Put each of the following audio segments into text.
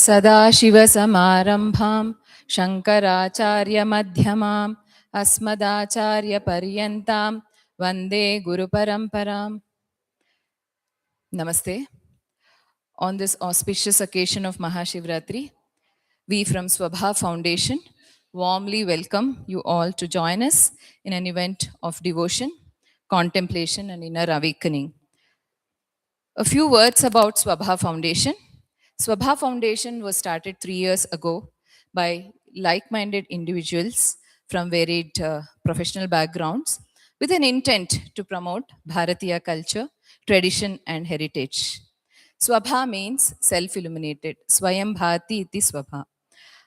सदाशिवसमारम्भां शङ्कराचार्यमध्यमाम् अस्मदाचार्यपर्यन्तां वन्दे गुरुपरम्पराम्. Namaste. On this auspicious occasion of Maha Shivaratri, we from Swabha Foundation warmly welcome you all to join us in an event of devotion, contemplation, and inner awakening. A few words about Swabha Foundation. Swabha Foundation was started 3 years ago by like-minded individuals from varied professional backgrounds with an intent to promote Bharatiya culture, tradition, and heritage. Swabha means self-illuminated. Swayam Bhati iti Swabha.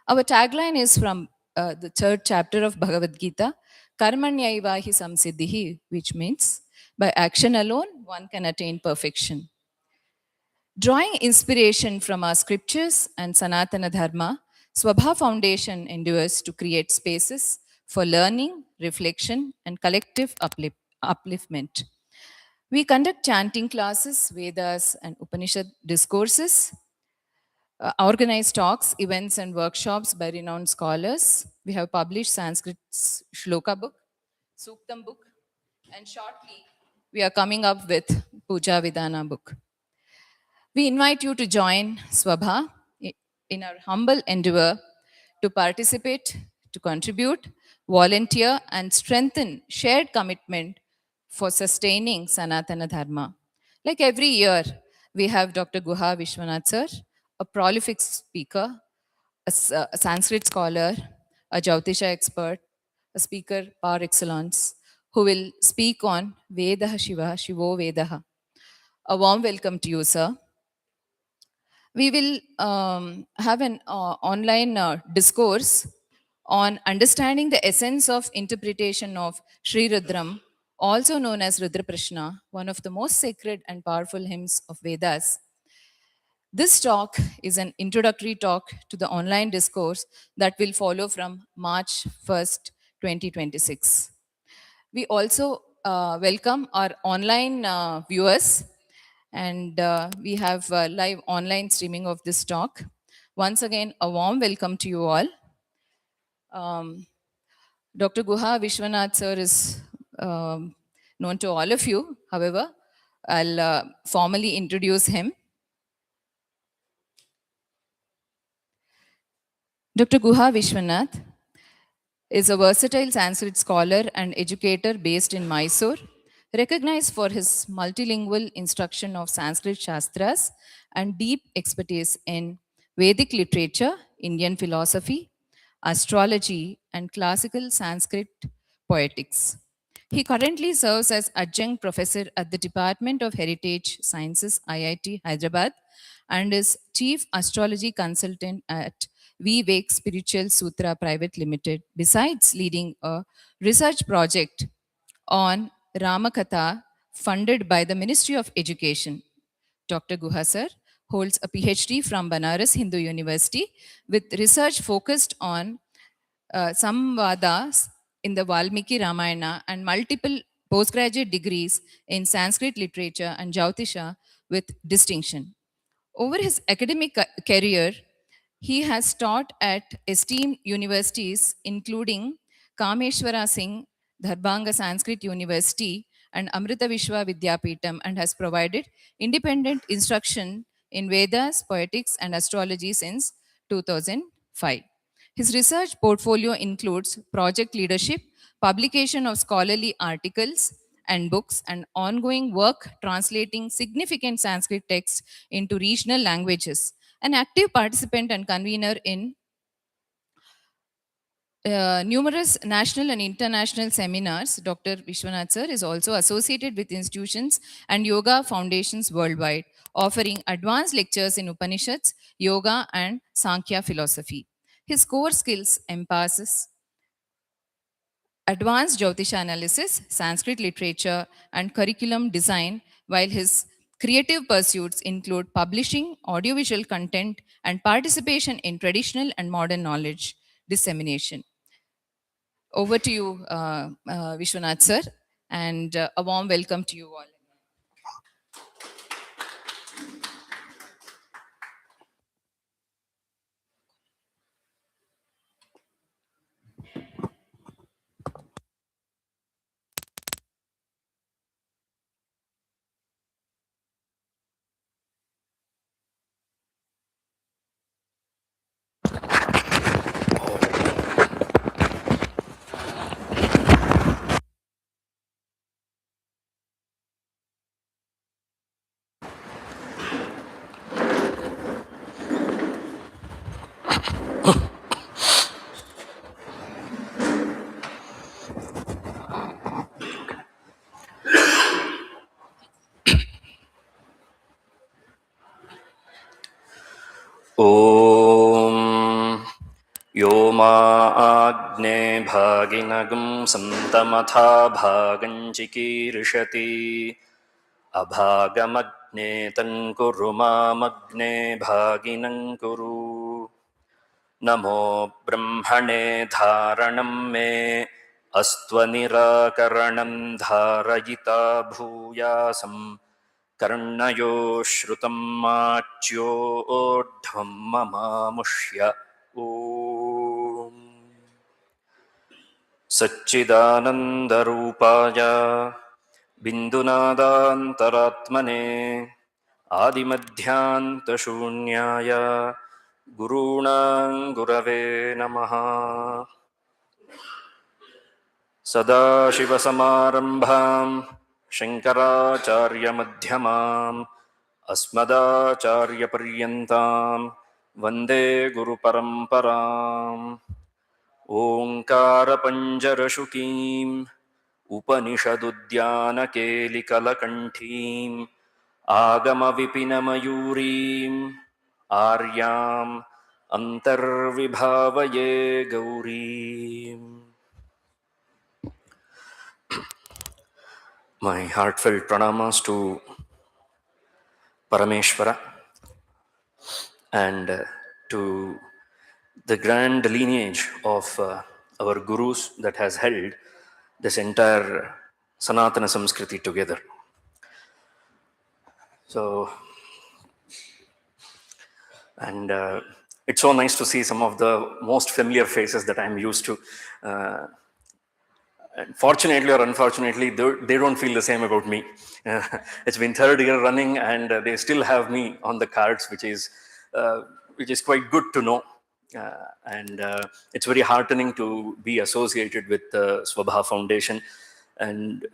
Our tagline is from the third chapter of Bhagavad Gita, Karmanyaiva hi samsiddhihi, which means by action alone one can attain perfection. Drawing inspiration from our scriptures and Sanatana Dharma, Swabha Foundation endeavors to create spaces for learning, reflection, and collective upliftment. We conduct chanting classes, Vedas, and Upanishad discourses, organize talks, events, and workshops by renowned scholars. We have published Sanskrit Shloka book, Suktam book, and shortly we are coming up with Puja Vidana book. We invite you to join Swabha in our humble endeavor to participate, to contribute, volunteer, and strengthen shared commitment for sustaining Sanatana Dharma. Like every year, we have Dr. Guha Vishwanath sir, a prolific speaker, a Sanskrit scholar, a Jyotisha expert, a speaker par excellence, who will speak on Vedaha Shiva, Shivo Vedaha. A warm welcome to you, sir. We will have an online discourse on understanding the essence of interpretation of Sri Rudram, also known as Rudra Prashna, one of the most sacred and powerful hymns of Vedas. This talk is an introductory talk to the online discourse that will follow from March 1st, 2026. We also welcome our online viewers, and we have live online streaming of this talk. Once again, a warm welcome to you all. Dr. Guha Vishwanath sir is known to all of you. However, I'll formally introduce him. Dr. Guha Vishwanath is a versatile Sanskrit scholar and educator based in Mysore, recognized for his multilingual instruction of Sanskrit Shastras and deep expertise in Vedic literature, Indian philosophy, astrology, and classical Sanskrit poetics. He currently serves as adjunct professor at the Department of Heritage Sciences, IIT Hyderabad, and is chief astrology consultant at Vivek Spiritual Sutra Private Limited, besides leading a research project on Ramakatha funded by the Ministry of Education. Dr. Guha sir holds a PhD from Banaras Hindu University with research focused on Samvadas in the Valmiki Ramayana and multiple postgraduate degrees in Sanskrit literature and Jyotisha with distinction. Over his academic career, he has taught at esteemed universities including Kameshwara Singh, Darbhanga Sanskrit University, and Amrita Vishwa Vidyapeetham, and has provided independent instruction in Vedas, poetics, and astrology since 2005. His research portfolio includes project leadership, publication of scholarly articles and books, and ongoing work translating significant Sanskrit texts into regional languages. An active participant and convener in numerous national and international seminars, Dr. Vishwanath sir is also associated with institutions and yoga foundations worldwide, offering advanced lectures in Upanishads, yoga, and Sankhya philosophy. His core skills emphasis advanced Jyotisha analysis, Sanskrit literature, and curriculum design, while his creative pursuits include publishing, audiovisual content, and participation in traditional and modern knowledge dissemination. Over to you, Vishwanath sir, and a warm welcome to you all. ॐ यो मा आग्ने भागिनगं सन्तमथा भागं चिकीर्षति अभागमग्ने तङ्कुरु मामग्ने भागिनं कुरु नमो ब्रह्मणे धारणं मे अस्त्वनिराकरणं धारयिता भूयासं कर्णयो श्रुतं माच्योढ्वं ममामुष्य ॐ सच्चिदानन्दरूपाय बिन्दुनादान्तरात्मने आदिमध्यान्तशून्याय गुरूणां गुरवे नमः। सदाशिवसमारम्भां शङ्कराचार्यमध्यमाम् अस्मदाचार्यपर्यन्तां वन्दे गुरुपरम्पराम्। ओङ्कारपञ्जरशुकीम् उपनिषदुद्यानकेलिकलकण्ठीम् आगमविपिनमयूरीम् आर्याम् अन्तर्विभावये गौरीम्। My heartfelt pranamas to Parameshwara and to the grand lineage of our gurus that has held this entire Sanatana Samskriti together. So, and it's so nice to see some of the most familiar faces that I'm used to. And fortunately or unfortunately, they don't feel the same about me. It's been third year running, and they still have me on the cards, which is quite good to know. And it's very heartening to be associated with the Swabha Foundation. And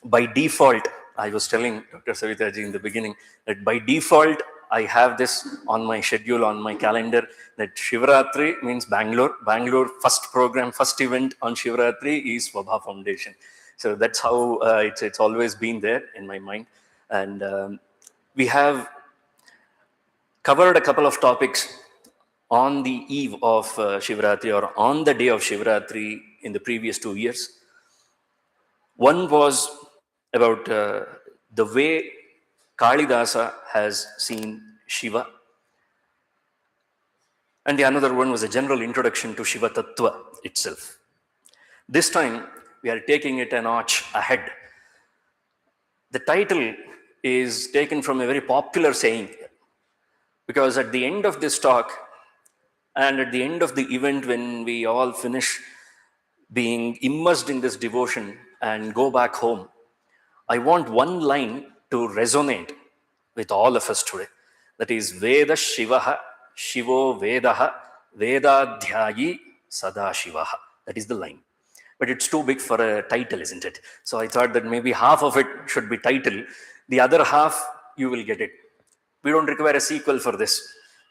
by default, I was telling Dr. Savitaji in the beginning that by default, I have this on my schedule, on my calendar, that Shivaratri means Bangalore. Bangalore first program, first event on Shivaratri is Swabha Foundation. So that's how it's always been there in my mind. And we have covered a couple of topics on the eve of Shivaratri or on the day of Shivaratri in the previous 2 years. One was about the way Kalidasa has seen Shiva. And the another one was a general introduction to Shiva Tattva itself. This time, we are taking it a notch ahead. The title is taken from a very popular saying, because at the end of this talk and at the end of the event, when we all finish being immersed in this devotion and go back home, I want one line to resonate with all of us today. That is, Veda Shivaha, Shivo Vedaha, Vedadhyayi Sadashivaha. That is the line. But it's too big for a title, isn't it? So I thought that maybe half of it should be title. The other half, you will get it. We don't require a sequel for this.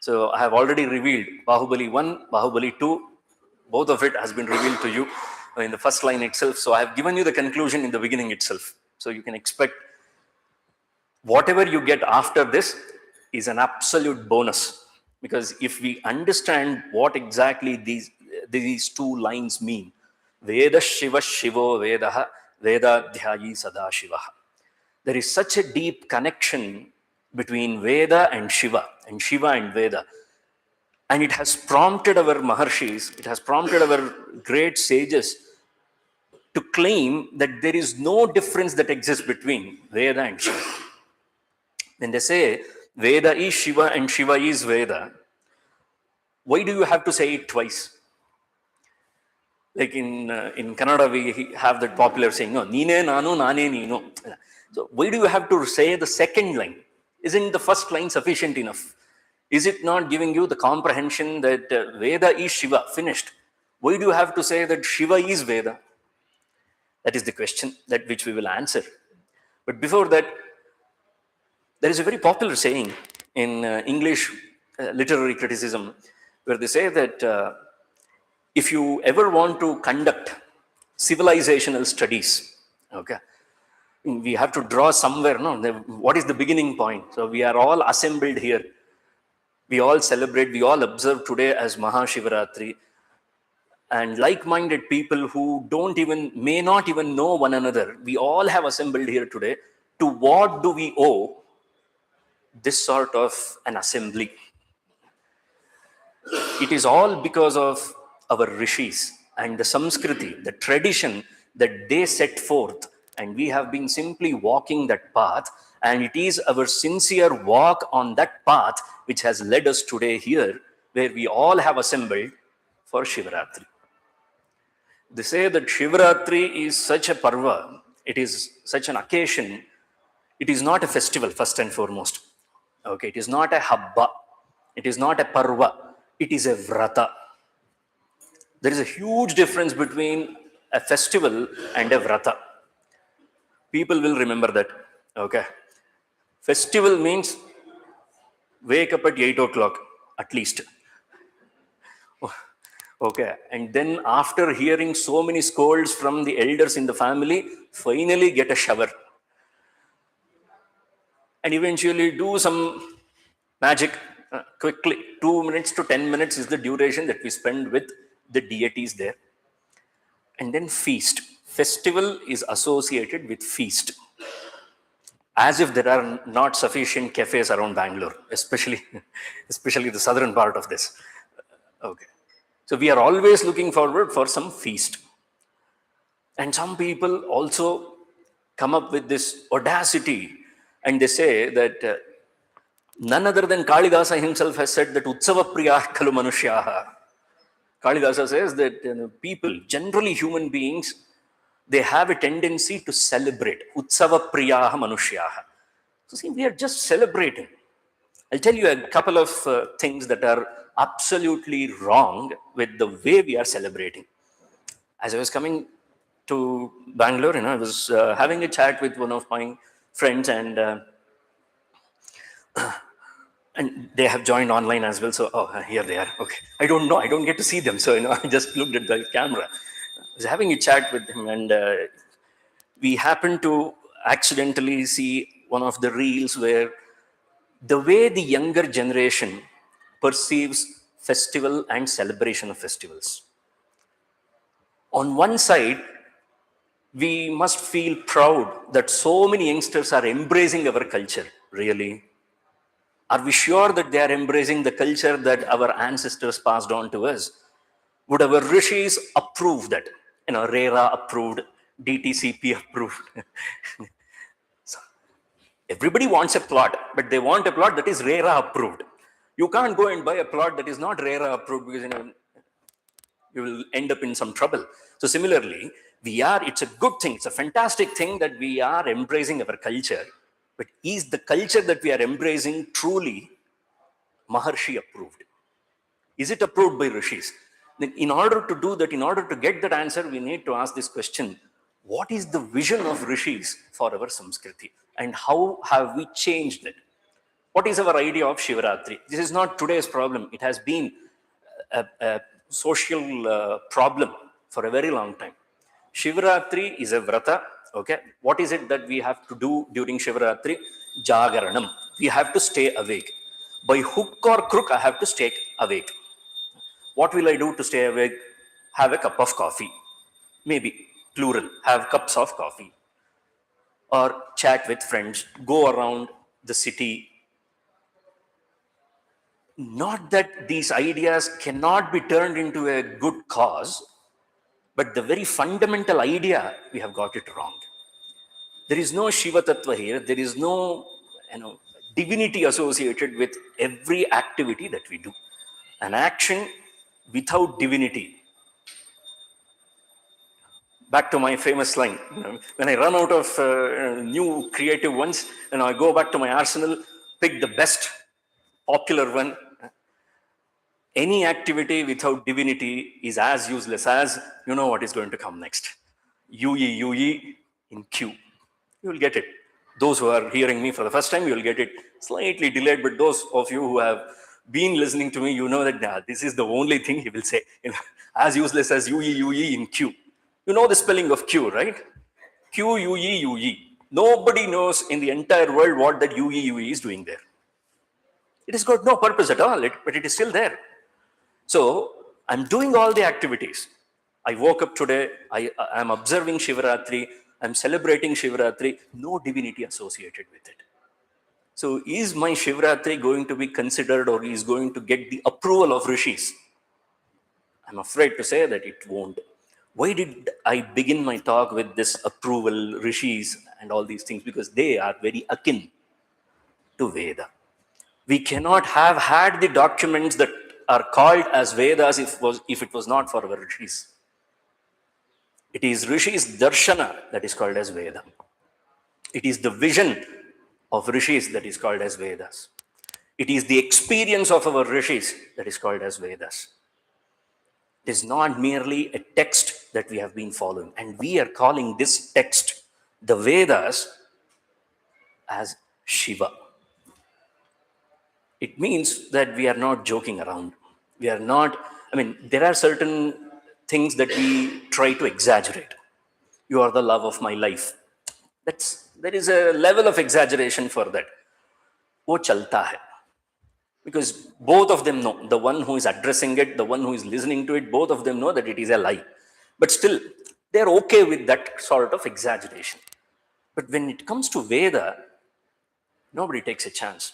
So I have already revealed Bahubali 1, Bahubali 2. Both of it has been revealed to you in the first line itself. So I have given you the conclusion in the beginning itself. So you can expect whatever you get after this is an absolute bonus. Because if we understand what exactly these two lines mean, Veda Shiva Shivo Vedaha, Vedadhyayi Sadashivaha. There is such a deep connection between Veda and Shiva and Veda. And it has prompted our Maharshis, it has prompted our great sages to claim that there is no difference that exists between Veda and Shiva. When they say Veda is Shiva and Shiva is Veda, why do you have to say it twice? Like in Kannada, we have that popular saying, no, Nine Nanu, Nane Nino. So why do you have to say the second line? Isn't the first line sufficient enough? Is it not giving you the comprehension that Veda is Shiva, finished? Why do you have to say that Shiva is Veda? That is the question which we will answer. But before that, there is a very popular saying in English literary criticism where they say that if you ever want to conduct civilizational studies, okay, we have to draw somewhere, no? What is the beginning point? So we are all assembled here. We all celebrate, we all observe today as Maha Shivaratri, and like-minded people who may not even know one another, we all have assembled here today. To what do we owe this sort of an assembly? It is all because of our rishis and the Samskriti, the tradition that they set forth, and we have been simply walking that path, and it is our sincere walk on that path which has led us today here, where we all have assembled for Shivaratri. They say that Shivaratri is such a parva, it is such an occasion, it is not a festival first and foremost. Okay, it is not a habba, it is not a parva, it is a vrata. There is a huge difference between a festival and a vrata. People will remember that. Okay. Festival means wake up at 8 o'clock at least. Okay. And then after hearing so many scolds from the elders in the family, finally get a shower. And eventually do some magic quickly. 2 minutes to 10 minutes is the duration that we spend with the deities there. And then feast. Festival is associated with feast. As if there are not sufficient cafes around Bangalore, especially the southern part of this. Okay. So we are always looking forward for some feast. And some people also come up with this audacity, and they say that none other than Kalidasa himself has said that Utsava Priyah Khalu Manushyaha. Kalidasa says that people, generally human beings, they have a tendency to celebrate. Utsava Priyaha Manushyaha. So see, we are just celebrating. I'll tell you a couple of things that are absolutely wrong with the way we are celebrating. As I was coming to Bangalore, I was having a chat with one of my friends, and they have joined online as well. So, here they are. Okay. I don't know. I don't get to see them. So, I just looked at the camera. I was having a chat with him, and we happened to accidentally see one of the reels where the way the younger generation perceives festival and celebration of festivals. On one side, we must feel proud that so many youngsters are embracing our culture. Really? Are we sure that they are embracing the culture that our ancestors passed on to us? Would our rishis approve that? RERA approved, DTCP approved. So, everybody wants a plot, but they want a plot that is RERA approved. You can't go and buy a plot that is not RERA approved, because you will end up in some trouble. So similarly, it's a good thing, it's a fantastic thing that we are embracing our culture, but is the culture that we are embracing truly Maharshi approved? Is it approved by rishis? Then in order to do that, in order to get that answer, we need to ask this question: what is the vision of rishis for our Samskriti? And how have we changed it? What is our idea of Shivaratri? This is not today's problem. It has been a social problem for a very long time. Shivaratri is a vrata. Okay, what is it that we have to do during Shivaratri? Jagaranam. We have to stay awake. By hook or crook, I have to stay awake. What will I do to stay awake? Have a cup of coffee. Maybe, plural, have cups of coffee. Or chat with friends, go around the city. Not that these ideas cannot be turned into a good cause, but the very fundamental idea, we have got it wrong. There is no Shiva Tattva here. There is no divinity associated with every activity that we do. An action without divinity. Back to my famous line. When I run out of new creative ones, and I go back to my arsenal, pick the best popular one. Any activity without divinity is as useless as what is going to come next. UE in Q. You will get it. Those who are hearing me for the first time, you will get it slightly delayed, but those of you who have been listening to me, you know that this is the only thing he will say. As useless as UE in Q. You know the spelling of Q, right? QUE. Nobody knows in the entire world what that UE is doing there. It has got no purpose at all, but it is still there. So I'm doing all the activities. I woke up today, I'm observing Shivaratri, I'm celebrating Shivaratri, no divinity associated with it. So is my Shivaratri going to be considered, or is going to get the approval of rishis? I'm afraid to say that it won't. Why did I begin my talk with this approval, rishis, and all these things? Because they are very akin to Veda. We cannot have had the documents that are called as Vedas if it was not for our rishis. It is rishis darshana that is called as Veda. It is the vision of rishis that is called as Vedas. It is the experience of our rishis that is called as Vedas. It is not merely a text that we have been following. And we are calling this text, the Vedas, as Shiva. It means that we are not joking around. We are not, there are certain things that we try to exaggerate. You are the love of my life. There is a level of exaggeration for that. वो चलता है. Because both of them know, the one who is addressing it, the one who is listening to it, both of them know that it is a lie. But still, they're okay with that sort of exaggeration. But when it comes to Veda, nobody takes a chance.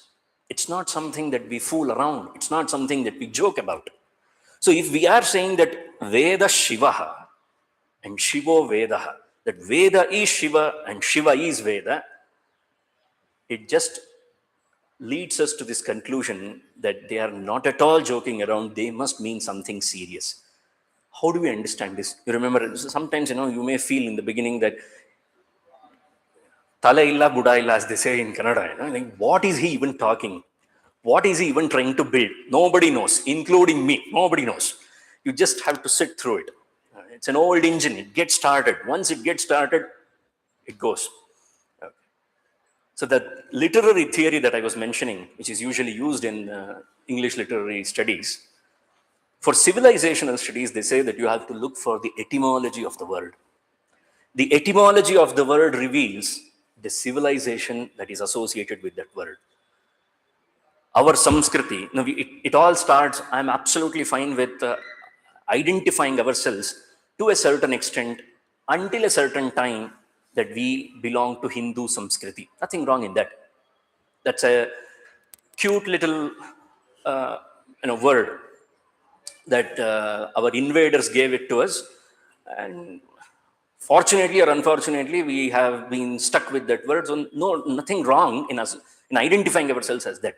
It's not something that we fool around. It's not something that we joke about. So if we are saying that Veda Shivaha and Shivo Vedaha, that Veda is Shiva and Shiva is Veda, it just leads us to this conclusion that they are not at all joking around. They must mean something serious. How do we understand this? You remember, sometimes, you may feel in the beginning that Tala illa Buddha illa, as they say in Kannada, like, what is he even talking? What is he even trying to build? Nobody knows, including me. Nobody knows. You just have to sit through it. It's an old engine. It gets started. Once it gets started, it goes. So the literary theory that I was mentioning, which is usually used in English literary studies, for civilizational studies, they say that you have to look for the etymology of the word. The etymology of the word reveals the civilization that is associated with that word. Our Samskriti, it all starts, I'm absolutely fine with identifying ourselves to a certain extent until a certain time that we belong to Hindu Samskriti. Nothing wrong in that. That's a cute little word that our invaders gave it to us. And fortunately or unfortunately, we have been stuck with that word. So nothing wrong in us, in identifying ourselves as that.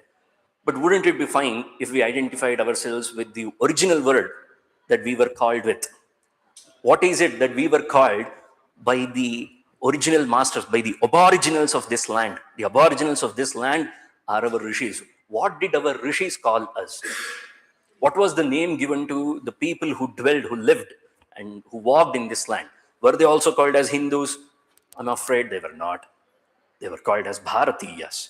But wouldn't it be fine if we identified ourselves with the original word that we were called with? What is it that we were called by the original masters, by the aboriginals of this land? The aboriginals of this land are our rishis. What did our rishis call us? What was the name given to the people who dwelled, who lived, and who walked in this land? Were they also called as Hindus? I'm afraid they were not. They were called as Bharatiyas.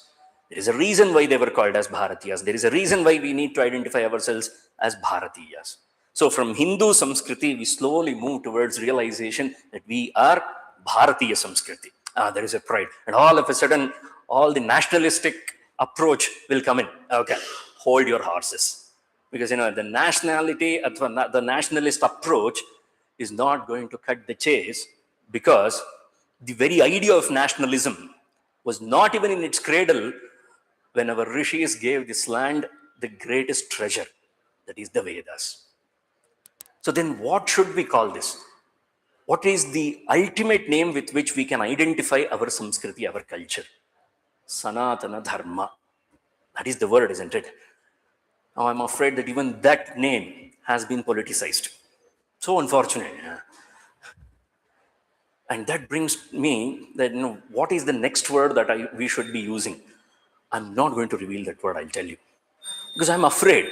There is a reason why they were called as Bharatiyas. There is a reason why we need to identify ourselves as Bharatiyas. So from Hindu Samskriti, we slowly move towards realization that we are Bharatiya Samskriti. There is a pride. And all of a sudden, all the nationalistic approach will come in. Okay, hold your horses. Because, the nationality, the nationalist approach is not going to cut the chase, because the very idea of nationalism was not even in its cradle when our rishis gave this land the greatest treasure, that is the Vedas. So then what should we call this? What is the ultimate name with which we can identify our Samskriti, our culture? Sanatana Dharma. That is the word, isn't it? Now I'm afraid that even that name has been politicized. So unfortunate. And that brings me that, what is the next word that we should be using? I'm not going to reveal that word, I'll tell you. Because I'm afraid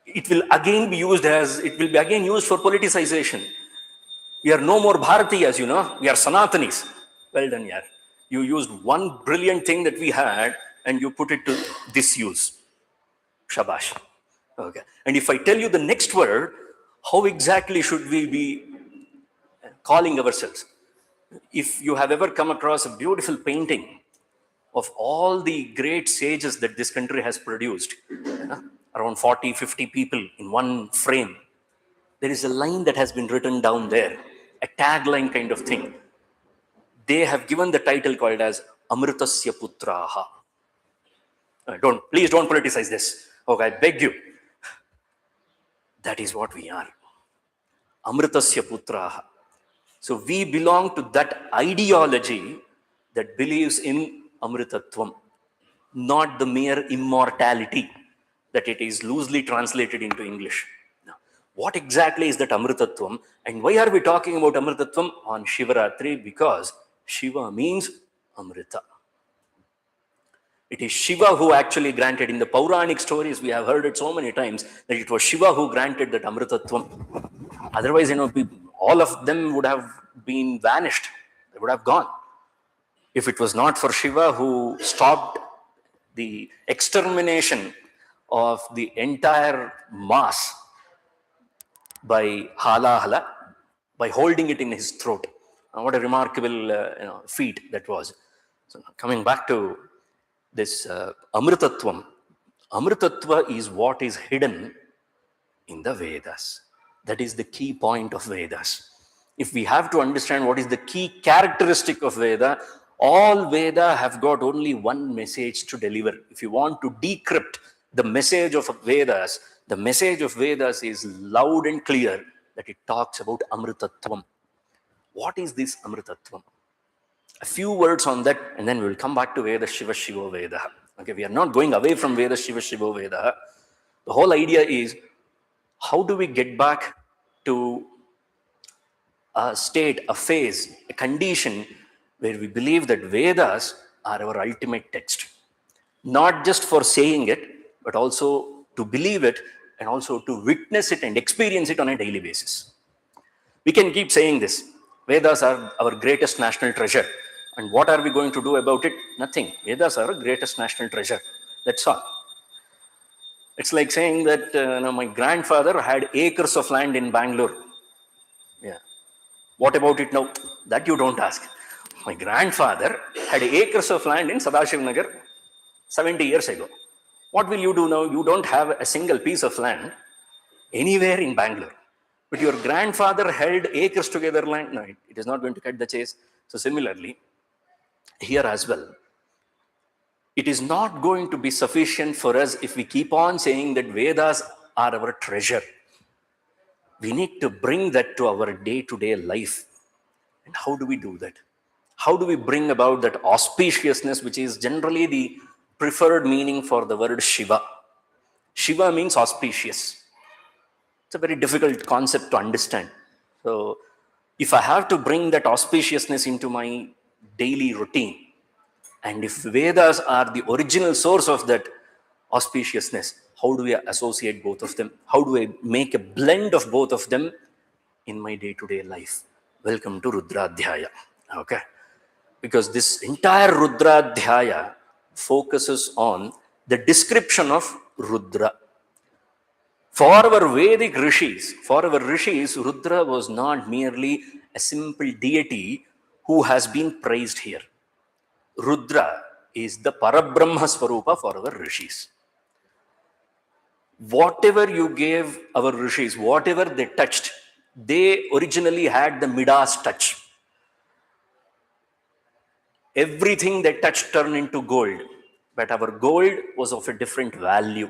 it will again be used for politicization. We are no more Bharatiyas, we are Sanatanis. Well done, yaar. You used one brilliant thing that we had and you put it to disuse. Shabash. Okay. And if I tell you the next word, how exactly should we be calling ourselves? If you have ever come across a beautiful painting of all the great sages that this country has produced, around 40, 50 people in one frame, there is a line that has been written down there, a tagline kind of thing. They have given the title called as Amritasya Putraha. Please don't politicize this. Okay, I beg you. That is what we are. Amritasya Putraha. So we belong to that ideology that believes in Amritatvam, not the mere immortality that it is loosely translated into English. Now, what exactly is that Amritatvam, and why are we talking about Amritatvam on Shivaratri? Because Shiva means Amrita. It is Shiva who actually granted, in the Puranic stories, we have heard it so many times, that it was Shiva who granted that Amritatvam. Otherwise, all of them would have been vanished. They would have gone. If it was not for Shiva who stopped the extermination of the entire mass by halahala, by holding it in his throat. What a remarkable feat that was. So coming back to this Amritatvam. Amritatva is what is hidden in the Vedas. That is the key point of Vedas. If we have to understand what is the key characteristic of Veda, all Veda have got only one message to deliver. If you want to decrypt the message of Vedas, the message of Vedas is loud and clear that it talks about Amritatvam. What is this Amritatvam? A few words on that, and then we will come back to Veda Shiva Shivo Veda. Okay, we are not going away from Veda Shiva Shivo Veda. The whole idea is, how do we get back to a state, a phase, a condition where we believe that Vedas are our ultimate text? Not just for saying it, but also to believe it and also to witness it and experience it on a daily basis. We can keep saying this. Vedas are our greatest national treasure. And what are we going to do about it? Nothing. Vedas are our greatest national treasure. That's all. It's like saying that my grandfather had acres of land in Bangalore. Yeah. What about it now? That you don't ask. My grandfather had acres of land in Sadashiv Nagar 70 years ago. What will you do now? You don't have a single piece of land anywhere in Bangalore. But your grandfather held acres together land. No, it is not going to cut the chase. So similarly, here as well, it is not going to be sufficient for us if we keep on saying that Vedas are our treasure. We need to bring that to our day-to-day life. And how do we do that? How do we bring about that auspiciousness, which is generally the preferred meaning for the word Shiva? Shiva means auspicious. It's a very difficult concept to understand. So if I have to bring that auspiciousness into my daily routine, and if Vedas are the original source of that auspiciousness, how do we associate both of them? How do I make a blend of both of them in my day-to-day life? Welcome to Rudradhyaya. Okay? Because this entire Rudradhyaya focuses on the description of Rudra. For our Vedic rishis, Rudra was not merely a simple deity who has been praised here. Rudra is the Parabrahma Swarupa for our rishis. Whatever you gave our rishis, whatever they touched, they originally had the Midas touch. Everything they touched turned into gold, but our gold was of a different value.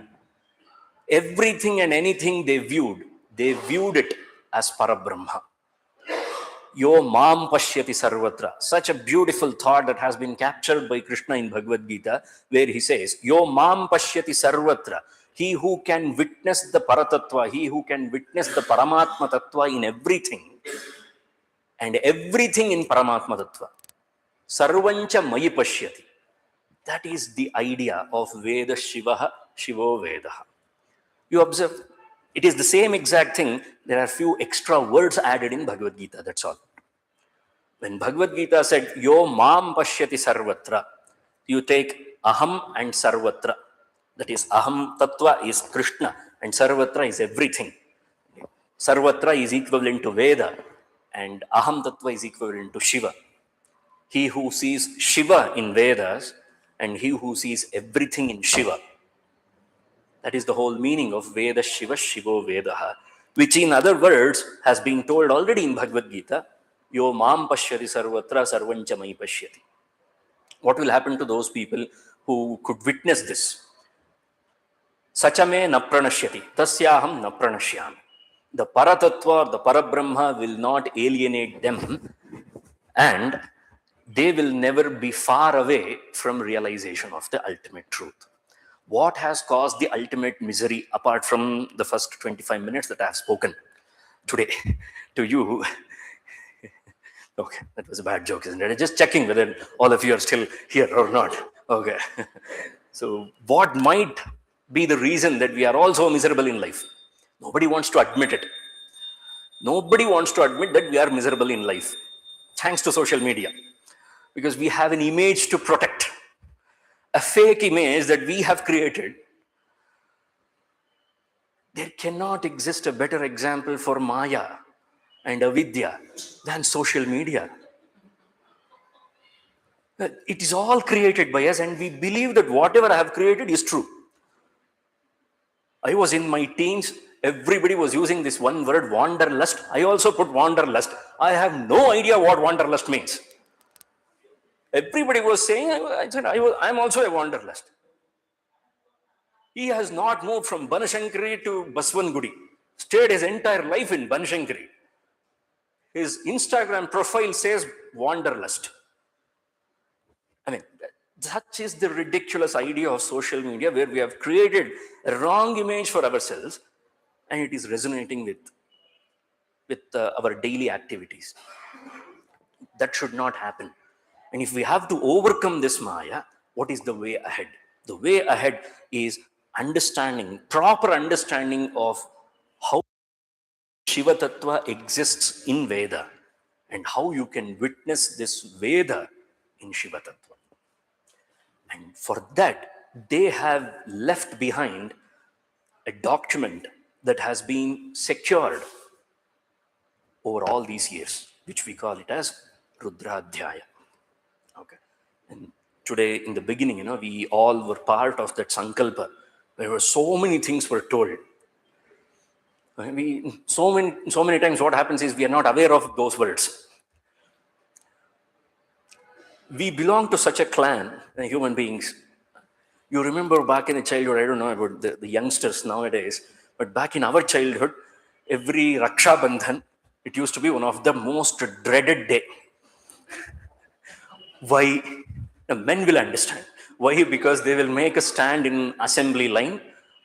Everything and anything they viewed it as Parabrahma. Yo mam pashyati sarvatra. Such a beautiful thought that has been captured by Krishna in Bhagavad Gita, where he says, Yo mam pashyati sarvatra. He who can witness the Paratattva, he who can witness the Paramatma Tattva in everything, and everything in Paramatma Tattva. Sarvancha mayi pashyati. That is the idea of Veda Shivaha, Shivo Vedaha. You observe, it is the same exact thing. There are few extra words added in Bhagavad Gita, that's all. When Bhagavad Gita said, Yo mam pashyati sarvatra, you take aham and sarvatra. That is, aham tattva is Krishna and sarvatra is everything. Sarvatra is equivalent to Veda and aham tattva is equivalent to Shiva. He who sees Shiva in Vedas and he who sees everything in Shiva. That is the whole meaning of Veda Shiva, Shivo Vedaha, which in other words has been told already in Bhagavad Gita, Yo mam pashyati sarvatra sarvancha mai pashyati. What will happen to those people who could witness this? Sachame na pranashyati, tasyaham na pranashyami. The Paratattva or the Parabrahma will not alienate them, and they will never be far away from realization of the ultimate truth. What has caused the ultimate misery, apart from the first 25 minutes that I have spoken today to you? Okay, that was a bad joke, isn't it? Just checking whether all of you are still here or not. Okay. So, what might be the reason that we are all so miserable in life? Nobody wants to admit it. Nobody wants to admit that we are miserable in life, thanks to social media, because we have an image to protect, a fake image that we have created. There cannot exist a better example for Maya and Avidya than social media. It is all created by us, and we believe that whatever I have created is true. I was in my teens, everybody was using this one word, wanderlust. I also put wanderlust. I have no idea what wanderlust means. Everybody was saying, I said, I'm also a wanderlust. He has not moved from Banashankari to Baswangudi, stayed his entire life in Banashankari. His Instagram profile says wanderlust. I mean, such is the ridiculous idea of social media, where we have created a wrong image for ourselves, and it is resonating with our daily activities. That should not happen. And if we have to overcome this Maya, what is the way ahead? The way ahead is understanding, proper understanding of how Shiva Tattva exists in Veda and how you can witness this Veda in Shiva Tattva. And for that, they have left behind a document that has been secured over all these years, which we call it as Rudradhyaya. Okay. And today, in the beginning, we all were part of that Sankalpa. There were so many things were told. So many times what happens is we are not aware of those words. We belong to such a clan, human beings. You remember back in the childhood, I don't know about the youngsters nowadays, but back in our childhood, every Raksha Bandhan, it used to be one of the most dreaded day. Why? The men will understand. Why? Because they will make a stand in assembly line,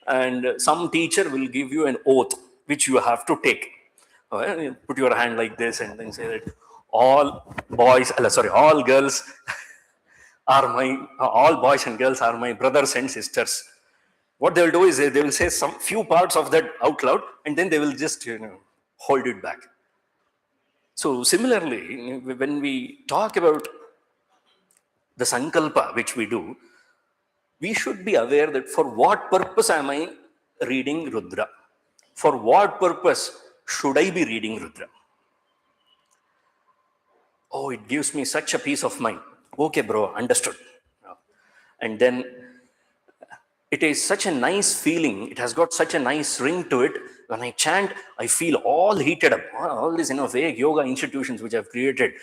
and some teacher will give you an oath, which you have to take. Put your hand like this and then say that all girls all boys and girls are my brothers and sisters. What they will do is they will say some few parts of that out loud, and then they will just hold it back. So similarly, when we talk about the sankalpa which we do, we should be aware that for what purpose am I reading Rudra? For what purpose should I be reading Rudra? Oh, it gives me such a peace of mind. Okay, bro, understood. And then it is such a nice feeling. It has got such a nice ring to it. When I chant, I feel all heated up. All these vague yoga institutions which I've created,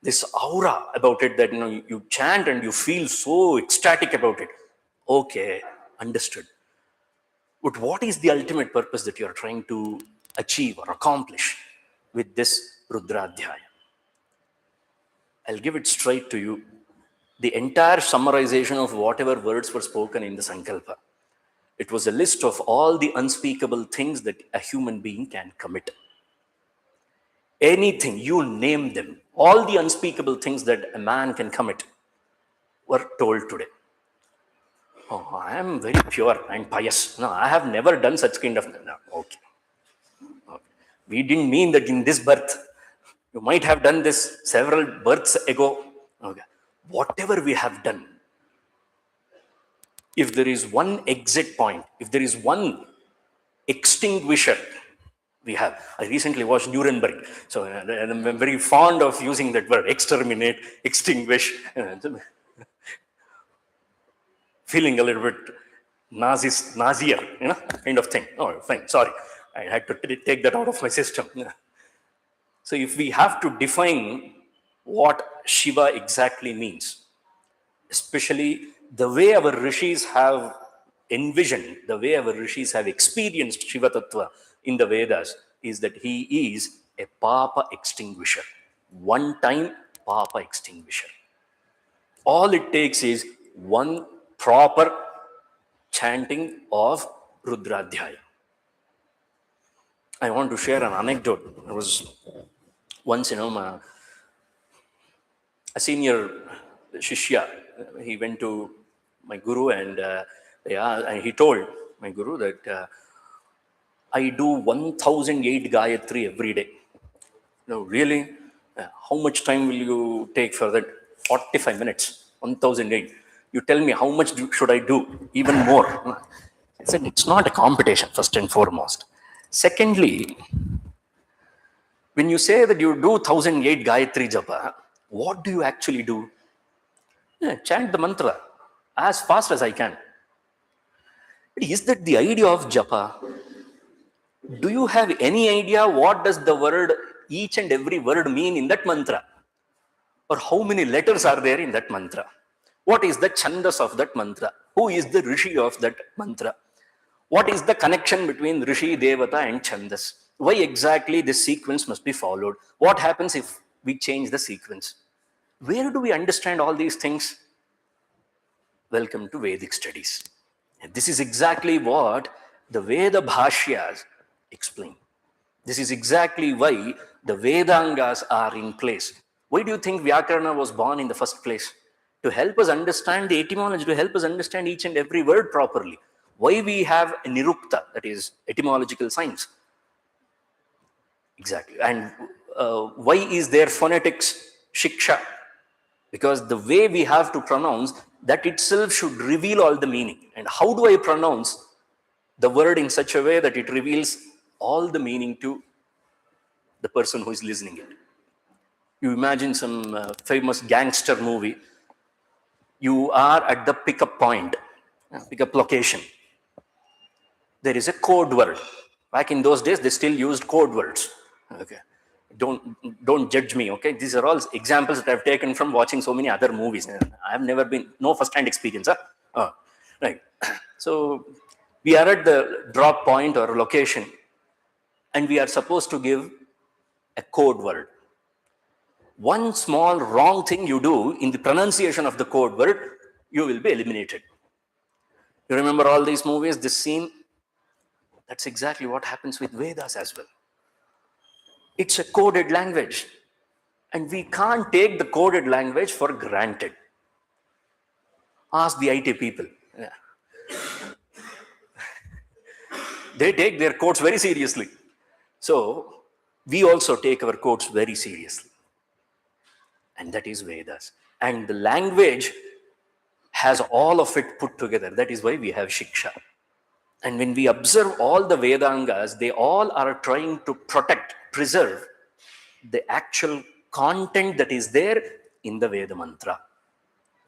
this aura about it that you chant and you feel so ecstatic about it. Okay, understood. But what is the ultimate purpose that you are trying to achieve or accomplish with this Rudradhyaya? I'll give it straight to you. The entire summarization of whatever words were spoken in the Sankalpa. It was a list of all the unspeakable things that a human being can commit. Anything, you name them. All the unspeakable things that a man can commit were told today. Oh, I am very pure and pious. No, I have never done such kind of... No, okay. We didn't mean that in this birth. You might have done this several births ago. Okay. Whatever we have done, if there is one exit point, if there is one extinguisher we have. I recently watched Nuremberg, so I'm very fond of using that word, exterminate, extinguish. feeling a little bit nazier, kind of thing. Oh, fine, sorry. I had to take that out of my system. So if we have to define what Shiva exactly means, especially the way our rishis have envisioned, the way our rishis have experienced Shiva Tattva in the Vedas, is that he is a Papa extinguisher. One time Papa extinguisher. All it takes is one proper chanting of Rudradhyaya. I want to share an anecdote. It was once, a senior shishya, he went to my guru and he told my guru that I do 1008 Gayatri every day. No, really? How much time will you take for that? 45 minutes, 1008. You tell me how much should I do? Even more. I said, it's not a competition, first and foremost. Secondly, when you say that you do 1008 Gayatri Japa, what do you actually do? Chant the mantra as fast as I can. But is that the idea of japa? Do you have any idea what does the word, each and every word mean in that mantra? Or how many letters are there in that mantra? What is the chandas of that mantra? Who is the rishi of that mantra? What is the connection between rishi, devata and chandas? Why exactly this sequence must be followed? What happens if we change the sequence? Where do we understand all these things? Welcome to Vedic studies. And this is exactly what the Veda Bhashyas explain. This is exactly why the Vedangas are in place. Why do you think Vyakarana was born in the first place? To help us understand the etymology, to help us understand each and every word properly. Why we have a Nirukta, that is etymological science. Exactly. And why is there phonetics, shiksha? Because the way we have to pronounce, that itself should reveal all the meaning. And how do I pronounce the word in such a way that it reveals all the meaning to the person who is listening it? You imagine some famous gangster movie. You are at the pickup point, pickup location. There is a code word. Back in those days, they still used code words. Okay. Don't judge me, okay? These are all examples that I've taken from watching so many other movies. I've never been, no first-hand experience. Huh? Oh, right. So we are at the drop point or location, and we are supposed to give a code word. One small wrong thing you do in the pronunciation of the code word, you will be eliminated. You remember all these movies, this scene? That's exactly what happens with Vedas as well. It's a coded language. And we can't take the coded language for granted. Ask the IT people. Yeah. They take their codes very seriously. So we also take our codes very seriously. And that is Vedas. And the language has all of it put together. That is why we have Shiksha. And when we observe all the Vedangas, they all are trying to protect, preserve the actual content that is there in the Veda mantra.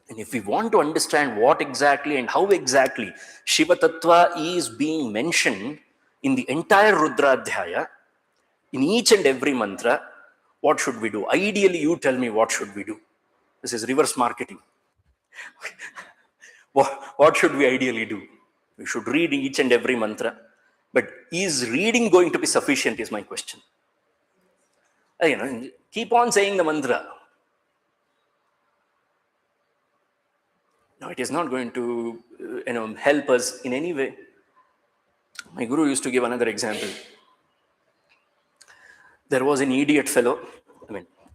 And if we want to understand what exactly and how exactly Shiva Tattva is being mentioned in the entire Rudradhyaya, in each and every mantra, what should we do? Ideally, you tell me what should we do. This is reverse marketing. What should we ideally do? We should read each and every mantra. But is reading going to be sufficient is my question. Keep on saying the mantra. No, it is not going to help us in any way. My guru used to give another example. There was an idiot fellow,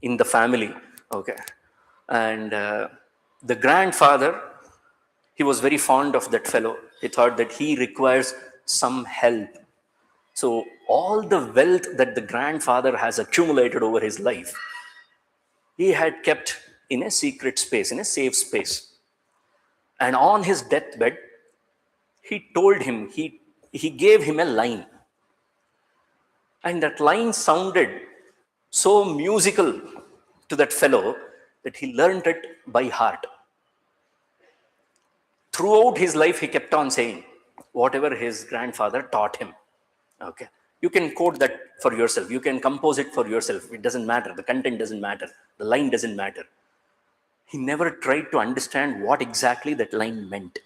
in the family, okay, and the grandfather, he was very fond of that fellow. He thought that he requires some help. So all the wealth that the grandfather has accumulated over his life, he had kept in a secret space, in a safe space. And on his deathbed, he told him, he gave him a line. And that line sounded so musical to that fellow that he learned it by heart. Throughout his life, he kept on saying whatever his grandfather taught him. Okay. You can quote that for yourself. You can compose it for yourself. It doesn't matter. The content doesn't matter. The line doesn't matter. He never tried to understand what exactly that line meant.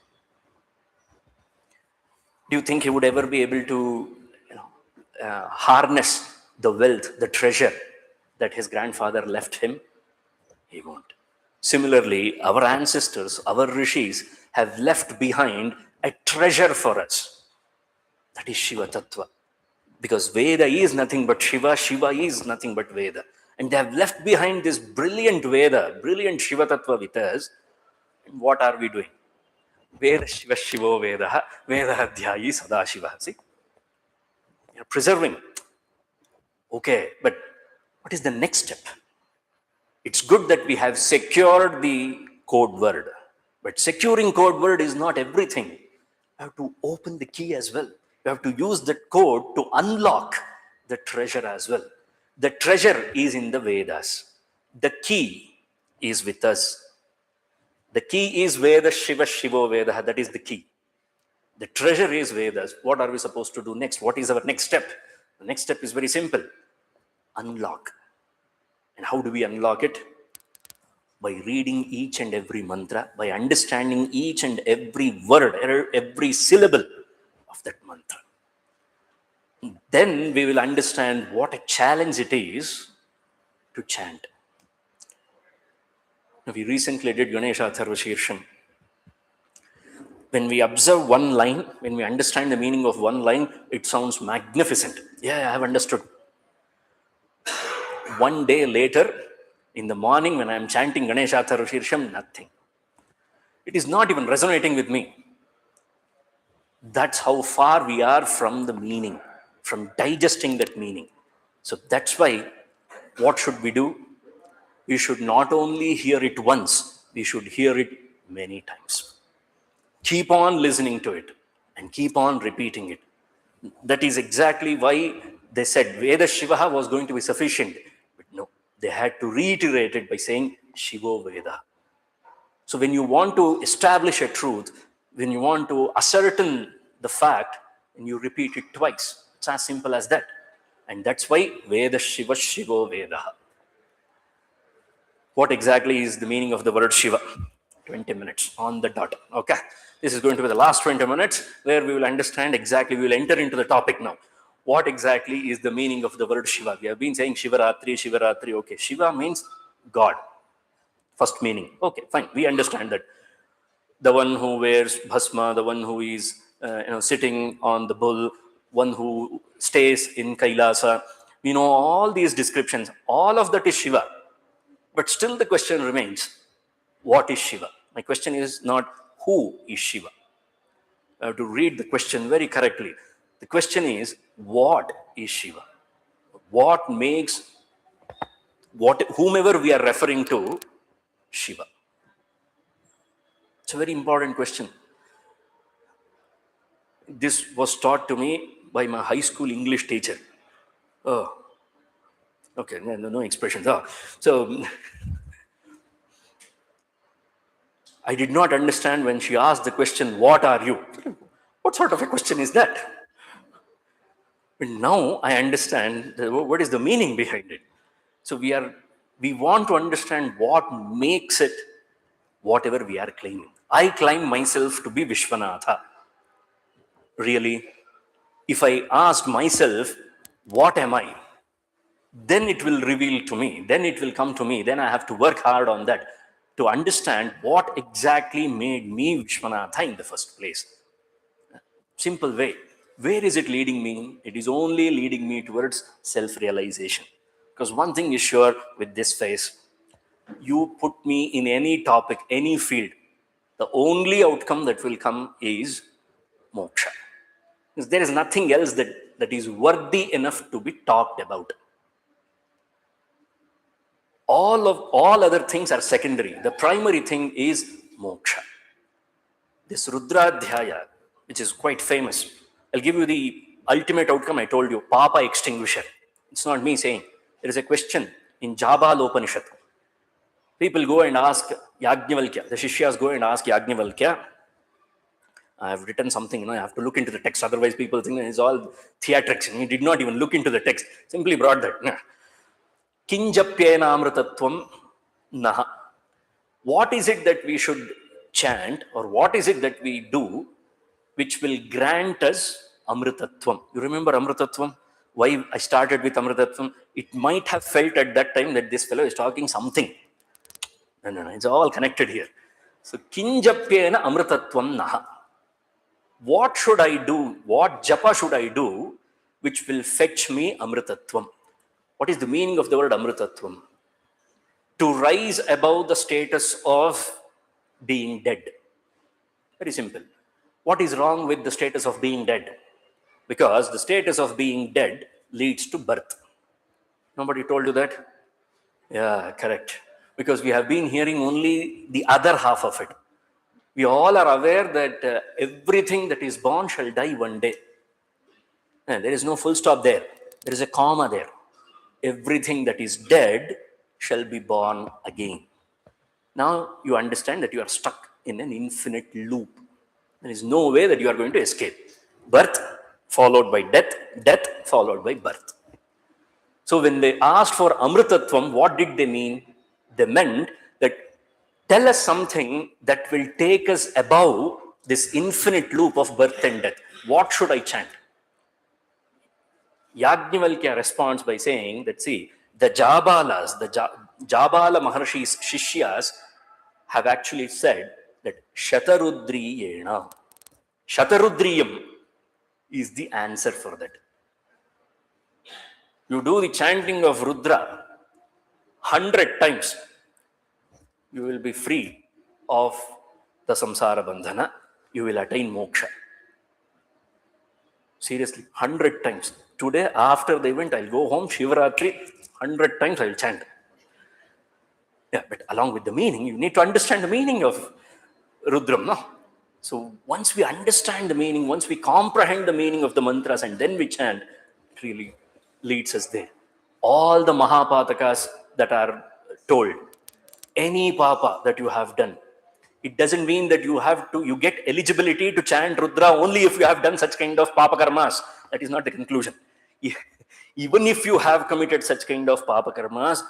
Do you think he would ever be able to harness the wealth, the treasure that his grandfather left him? He won't. Similarly, our ancestors, our rishis, have left behind a treasure for us. That is Shiva Tattva. Because Veda is nothing but Shiva, Shiva is nothing but Veda. And they have left behind this brilliant Veda, brilliant Shiva Tattva with us. And what are we doing? Veda Shiva Shivo Veda, Veda Adhyayi Sada Shiva. See? You're preserving. Okay, but what is the next step? It's good that we have secured the code word, but securing code word is not everything. You have to open the key as well. You have to use that code to unlock the treasure as well. The treasure is in the Vedas. The key is with us. The key is Veda Shiva Shivo Veda. That is the key. The treasure is Vedas. What are we supposed to do next? What is our next step? The next step is very simple. Unlock. And how do we unlock it? By reading each and every mantra, by understanding each and every word, every syllable of that mantra. Then we will understand what a challenge it is to chant. Now, we recently did Ganesha Atharva Shirsham. When we observe one line, when we understand the meaning of one line, it sounds magnificent. Yeah, I have understood. One day later, in the morning when I am chanting Ganesha Atharva Shirsham, nothing. It is not even resonating with me. That's how far we are from the meaning, from digesting that meaning. So that's why, what should we do? We should not only hear it once, we should hear it many times. Keep on listening to it and keep on repeating it. That is exactly why they said Veda Shiva was going to be sufficient. But no, they had to reiterate it by saying Shivo Veda. So when you want to establish a truth, when you want to ascertain the fact, and you repeat it twice. It's as simple as that. And that's why Veda Shiva Shivo Veda. What exactly is the meaning of the word Shiva? 20 minutes on the dot. Okay. This is going to be the last 20 minutes where we will understand exactly, we will enter into the topic now. What exactly is the meaning of the word Shiva? We have been saying Shivaratri, Shivaratri. Okay. Shiva means God. First meaning. Okay, fine. We understand that. The one who wears bhasma, the one who is sitting on the bull, one who stays in Kailasa. We know all these descriptions. All of that is Shiva. But still the question remains, what is Shiva? My question is not who is Shiva. I have to read the question very correctly. The question is, what is Shiva? What makes whomever we are referring to Shiva? It's a very important question. This was taught to me by my high school English teacher. Oh, okay, no expressions. Oh. So I did not understand when she asked the question, what are you? What sort of a question is that? But now I understand what is the meaning behind it. So we want to understand what makes it whatever we are claiming. I claim myself to be Vishwanatha. Really, if I ask myself, what am I? Then it will reveal to me. Then it will come to me. Then I have to work hard on that to understand what exactly made me Vishwanatha in the first place. Simple way. Where is it leading me? It is only leading me towards self-realization. Because one thing is sure with this phase, you put me in any topic, any field, the only outcome that will come is moksha. Because there is nothing else that is worthy enough to be talked about. All other things are secondary. The primary thing is moksha. This Rudradhyaya, which is quite famous, I'll give you the ultimate outcome. I told you, Papa extinguisher. It's not me saying. There is a question in Jabalopanishad. People go and ask Yajnavalkya. The Shishyas go and ask Yajnavalkya, I have written something, I have to look into the text. Otherwise, people think it's all theatrics. And he did not even look into the text. Simply brought that. Kinjapyena amritatvam naha. What is it that we should chant, or what is it that we do which will grant us amritatvam? You remember amritatvam? Why I started with amritatvam? It might have felt at that time that this fellow is talking something. No, it's all connected here. So, kinjapyena amritatvam naha. What should I do? What japa should I do which will fetch me amritatvam? What is the meaning of the word amritatvam? To rise above the status of being dead. Very simple. What is wrong with the status of being dead? Because the status of being dead leads to birth. Nobody told you that? Yeah, correct. Because we have been hearing only the other half of it. We all are aware that everything that is born shall die one day. And there is no full stop there. There is a comma there. Everything that is dead shall be born again. Now you understand that you are stuck in an infinite loop. There is no way that you are going to escape. Birth followed by death, death followed by birth. So when they asked for amritatvam, what did they mean? They meant that tell us something that will take us above this infinite loop of birth and death. What should I chant? Yajnavalkya responds by saying that, see, the Jabalas, Jabala Maharshi's Shishyas have actually said that Shatarudriyena. Shatarudriyam is the answer for that. You do the chanting of Rudra 100 times, you will be free of the samsara bandhana, you will attain moksha. Seriously, 100 times. Today, after the event, I'll go home, Shivaratri, 100 times I'll chant. Yeah, but along with the meaning, you need to understand the meaning of Rudram, no? So once we understand the meaning, once we comprehend the meaning of the mantras and then we chant, it really leads us there. All the Mahapatakas that are told, any papa that you have done, it doesn't mean that you get eligibility to chant Rudra only if you have done such kind of papa karmas. That is not the conclusion. Even if you have committed such kind of papa karmas,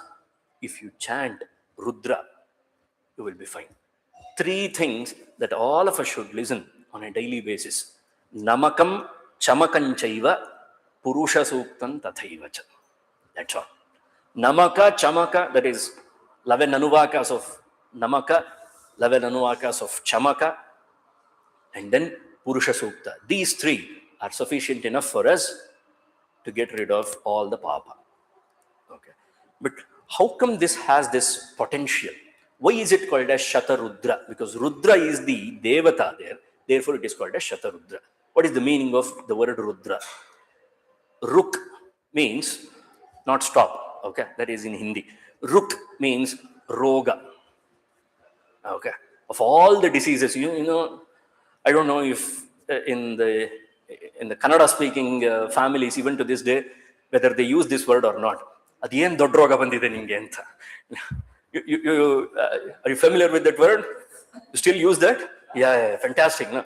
if you chant Rudra, you will be fine. 3 things that all of us should listen on a daily basis. Namakam, Chamakam Chaiva, Purusha Suktam Tathaivacha. That's all. Namaka, Chamaka, that is 11 anuvakas of Namaka, 11 anuvakas of Chamaka, and then Purusha Sukta. These 3 are sufficient enough for us to get rid of all the papa. Okay. But how come this has this potential? Why is it called as Shatarudra? Because Rudra is the Devata there, therefore it is called as Shatarudra. What is the meaning of the word Rudra? Ruk means not stop, okay, that is in Hindi. Ruk means Roga, okay. Of all the diseases, you know, I don't know if in the Kannada speaking families, even to this day, whether they use this word or not. Adyen dodroga bandide ninge anta. Are you familiar with that word? You still use that? Yeah, fantastic. No?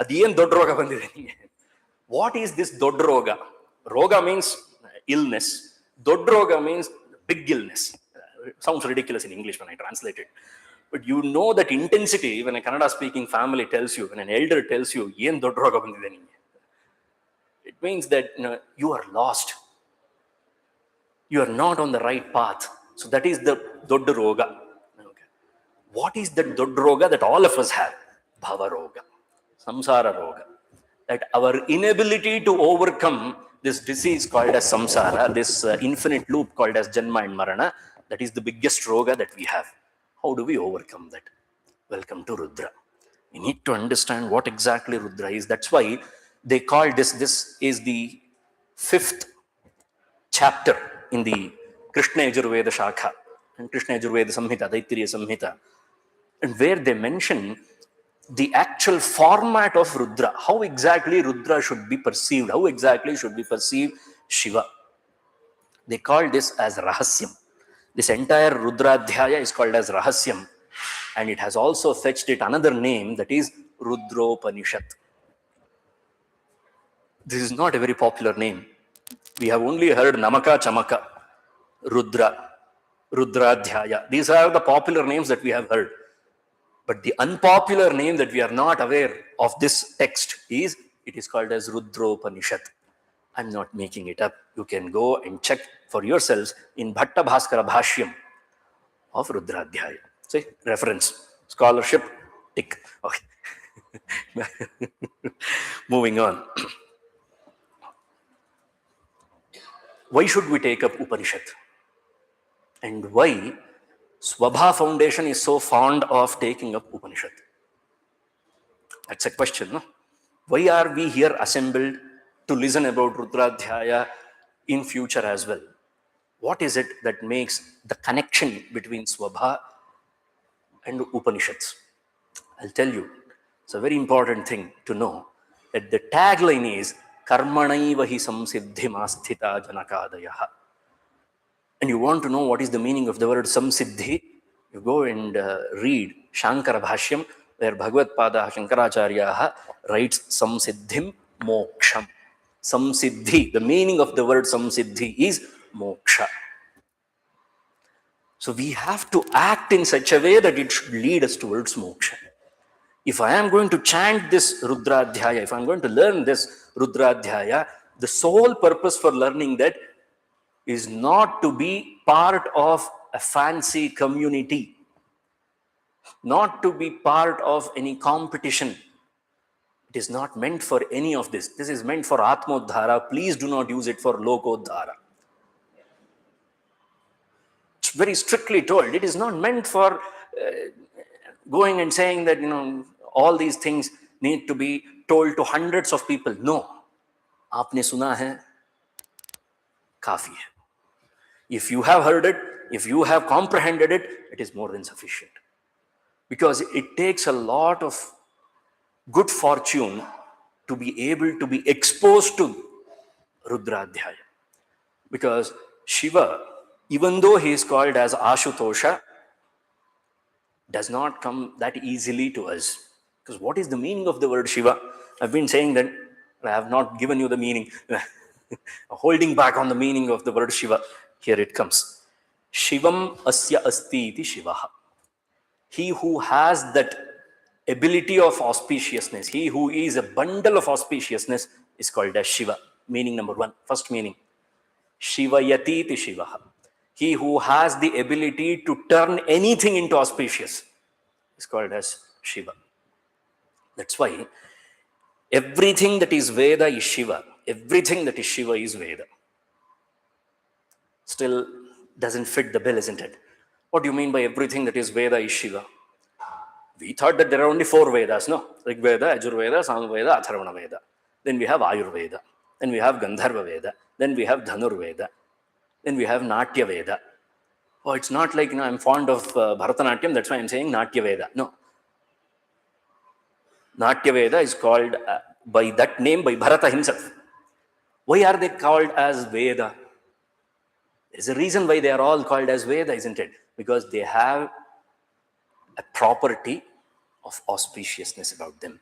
Adyen dodroga bandide ninge. What is this dodroga? Roga means illness. Dodroga means big illness. Sounds ridiculous in English when I translate it. But you know that intensity when a Kannada speaking family tells you, when an elder tells you, Yen dodroga bandide ninge. It means that you are lost. You are not on the right path. So that is the Dodroga. Okay. What is the Dodroga that all of us have? Bhavaroga, Samsara Roga. That our inability to overcome this disease called as samsara, this infinite loop called as Janma and Marana, that is the biggest Roga that we have. How do we overcome that? Welcome to Rudra. We need to understand what exactly Rudra is. That's why they call this is the 5th chapter in the Krishna Yajurveda Shakha and Krishna Yajurveda Samhita, Daitriya Samhita, and where they mention the actual format of Rudra, how exactly Rudra should be perceived, how exactly should we perceive Shiva. They call this as Rahasyam. This entire Rudradhyaya is called as Rahasyam, and it has also fetched it another name, that is Rudropanishad. This is not a very popular name. We have only heard Namaka Chamaka, Rudra, Rudradhyaya. These are the popular names that we have heard. But the unpopular name that we are not aware of this text is, it is called as Rudropanishad. I'm not making it up. You can go and check for yourselves in Bhatta Bhaskara Bhashyam of Rudradhyaya. See, reference, scholarship, tick. Okay. Moving on. Why should we take up Upanishad? And why Swabha Foundation is so fond of taking up Upanishad? That's a question, no? Why are we here assembled to listen about Rudradhyaya in future as well? What is it that makes the connection between Swabha and Upanishads? I'll tell you. It's a very important thing to know that the tagline is Karmanaiva hi samsiddhim asthita janakadayaha. And you want to know what is the meaning of the word samsiddhi? You go and read Shankara Bhashyam, where Bhagavad Pada Shankaracharya writes samsiddhim moksham. Samsiddhi, the meaning of the word samsiddhi is moksha. So we have to act in such a way that it should lead us towards moksha. If I am going to chant this Rudradhyaya, if I am going to learn this Rudradhyaya, the sole purpose for learning that is not to be part of a fancy community, not to be part of any competition. It is not meant for any of this. This is meant for Atmodhara. Please do not use it for Lokodhara. It's very strictly told. It is not meant for going and saying that, all these things need to be told to hundreds of people. No. Aapne suna hai, kafi hai. If you have heard it, if you have comprehended it, it is more than sufficient. Because it takes a lot of good fortune to be able to be exposed to Rudradhyaya. Because Shiva, even though he is called as Ashutosha, does not come that easily to us. Because what is the meaning of the word Shiva? I've been saying that I have not given you the meaning. Holding back on the meaning of the word Shiva. Here it comes. Shivam asya asti iti Shivaha. He who has that ability of auspiciousness, he who is a bundle of auspiciousness, is called as Shiva. Meaning number one, first meaning. Shivayati iti Shivaha. He who has the ability to turn anything into auspicious is called as Shiva. That's why everything that is Veda is Shiva. Everything that is Shiva is Veda. Still doesn't fit the bill, isn't it? What do you mean by everything that is Veda is Shiva? We thought that there are only 4 Vedas, no? Rig Veda, Ajurveda, Samveda, Atharvana Veda. Then we have Ayurveda. Then we have Gandharva Veda. Then we have Dhanur Veda. Then we have Natya Veda. Oh, it's not like, I'm fond of Bharatanatyam, that's why I'm saying Natya Veda. No. Natya Veda is called by that name by Bharata himself. Why are they called as Veda? There's a reason why they are all called as Veda, isn't it? Because they have a property of auspiciousness about them.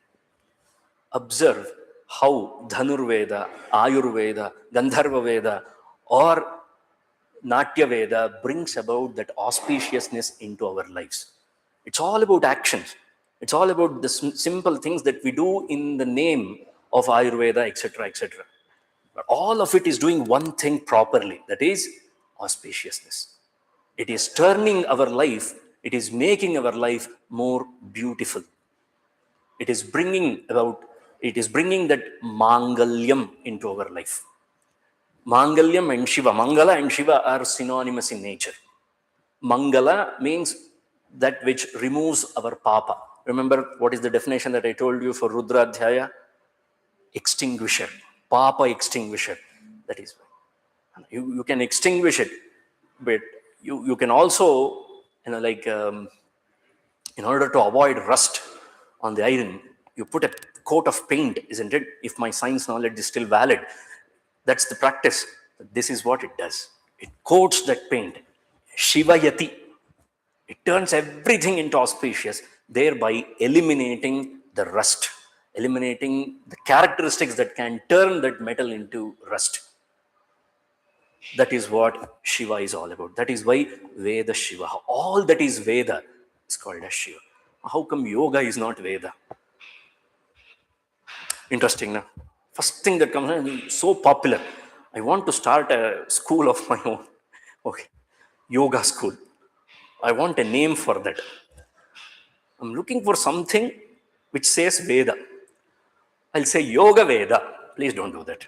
Observe how Dhanur Veda, Ayurveda, Gandharva Veda, or Natya Veda brings about that auspiciousness into our lives. It's all about actions. It's all about the simple things that we do in the name of Ayurveda, etc., etc. But all of it is doing one thing properly, that is auspiciousness. It is turning our life, it is making our life more beautiful. It is bringing that Mangalyam into our life. Mangalyam and Shiva. Mangala and Shiva are synonymous in nature. Mangala means that which removes our papa. Remember what is the definition that I told you for Rudradhyaya? Extinguisher. Papa extinguisher. That is why. You can extinguish it, but you can also, in order to avoid rust on the iron, you put a coat of paint, isn't it? If my science knowledge is still valid, that's the practice. This is what it does. It coats that paint. Shivayati. It turns everything into auspicious, thereby eliminating the rust, eliminating the characteristics that can turn that metal into rust. That is what Shiva is all about. That is why Veda Shiva. All that is Veda is called as Shiva. How come yoga is not Veda? Interesting, no? First thing that comes in, so popular. I want to start a school of my own. Okay, yoga school. I want a name for that. I'm looking for something which says Veda. I'll say Yoga Veda. Please don't do that.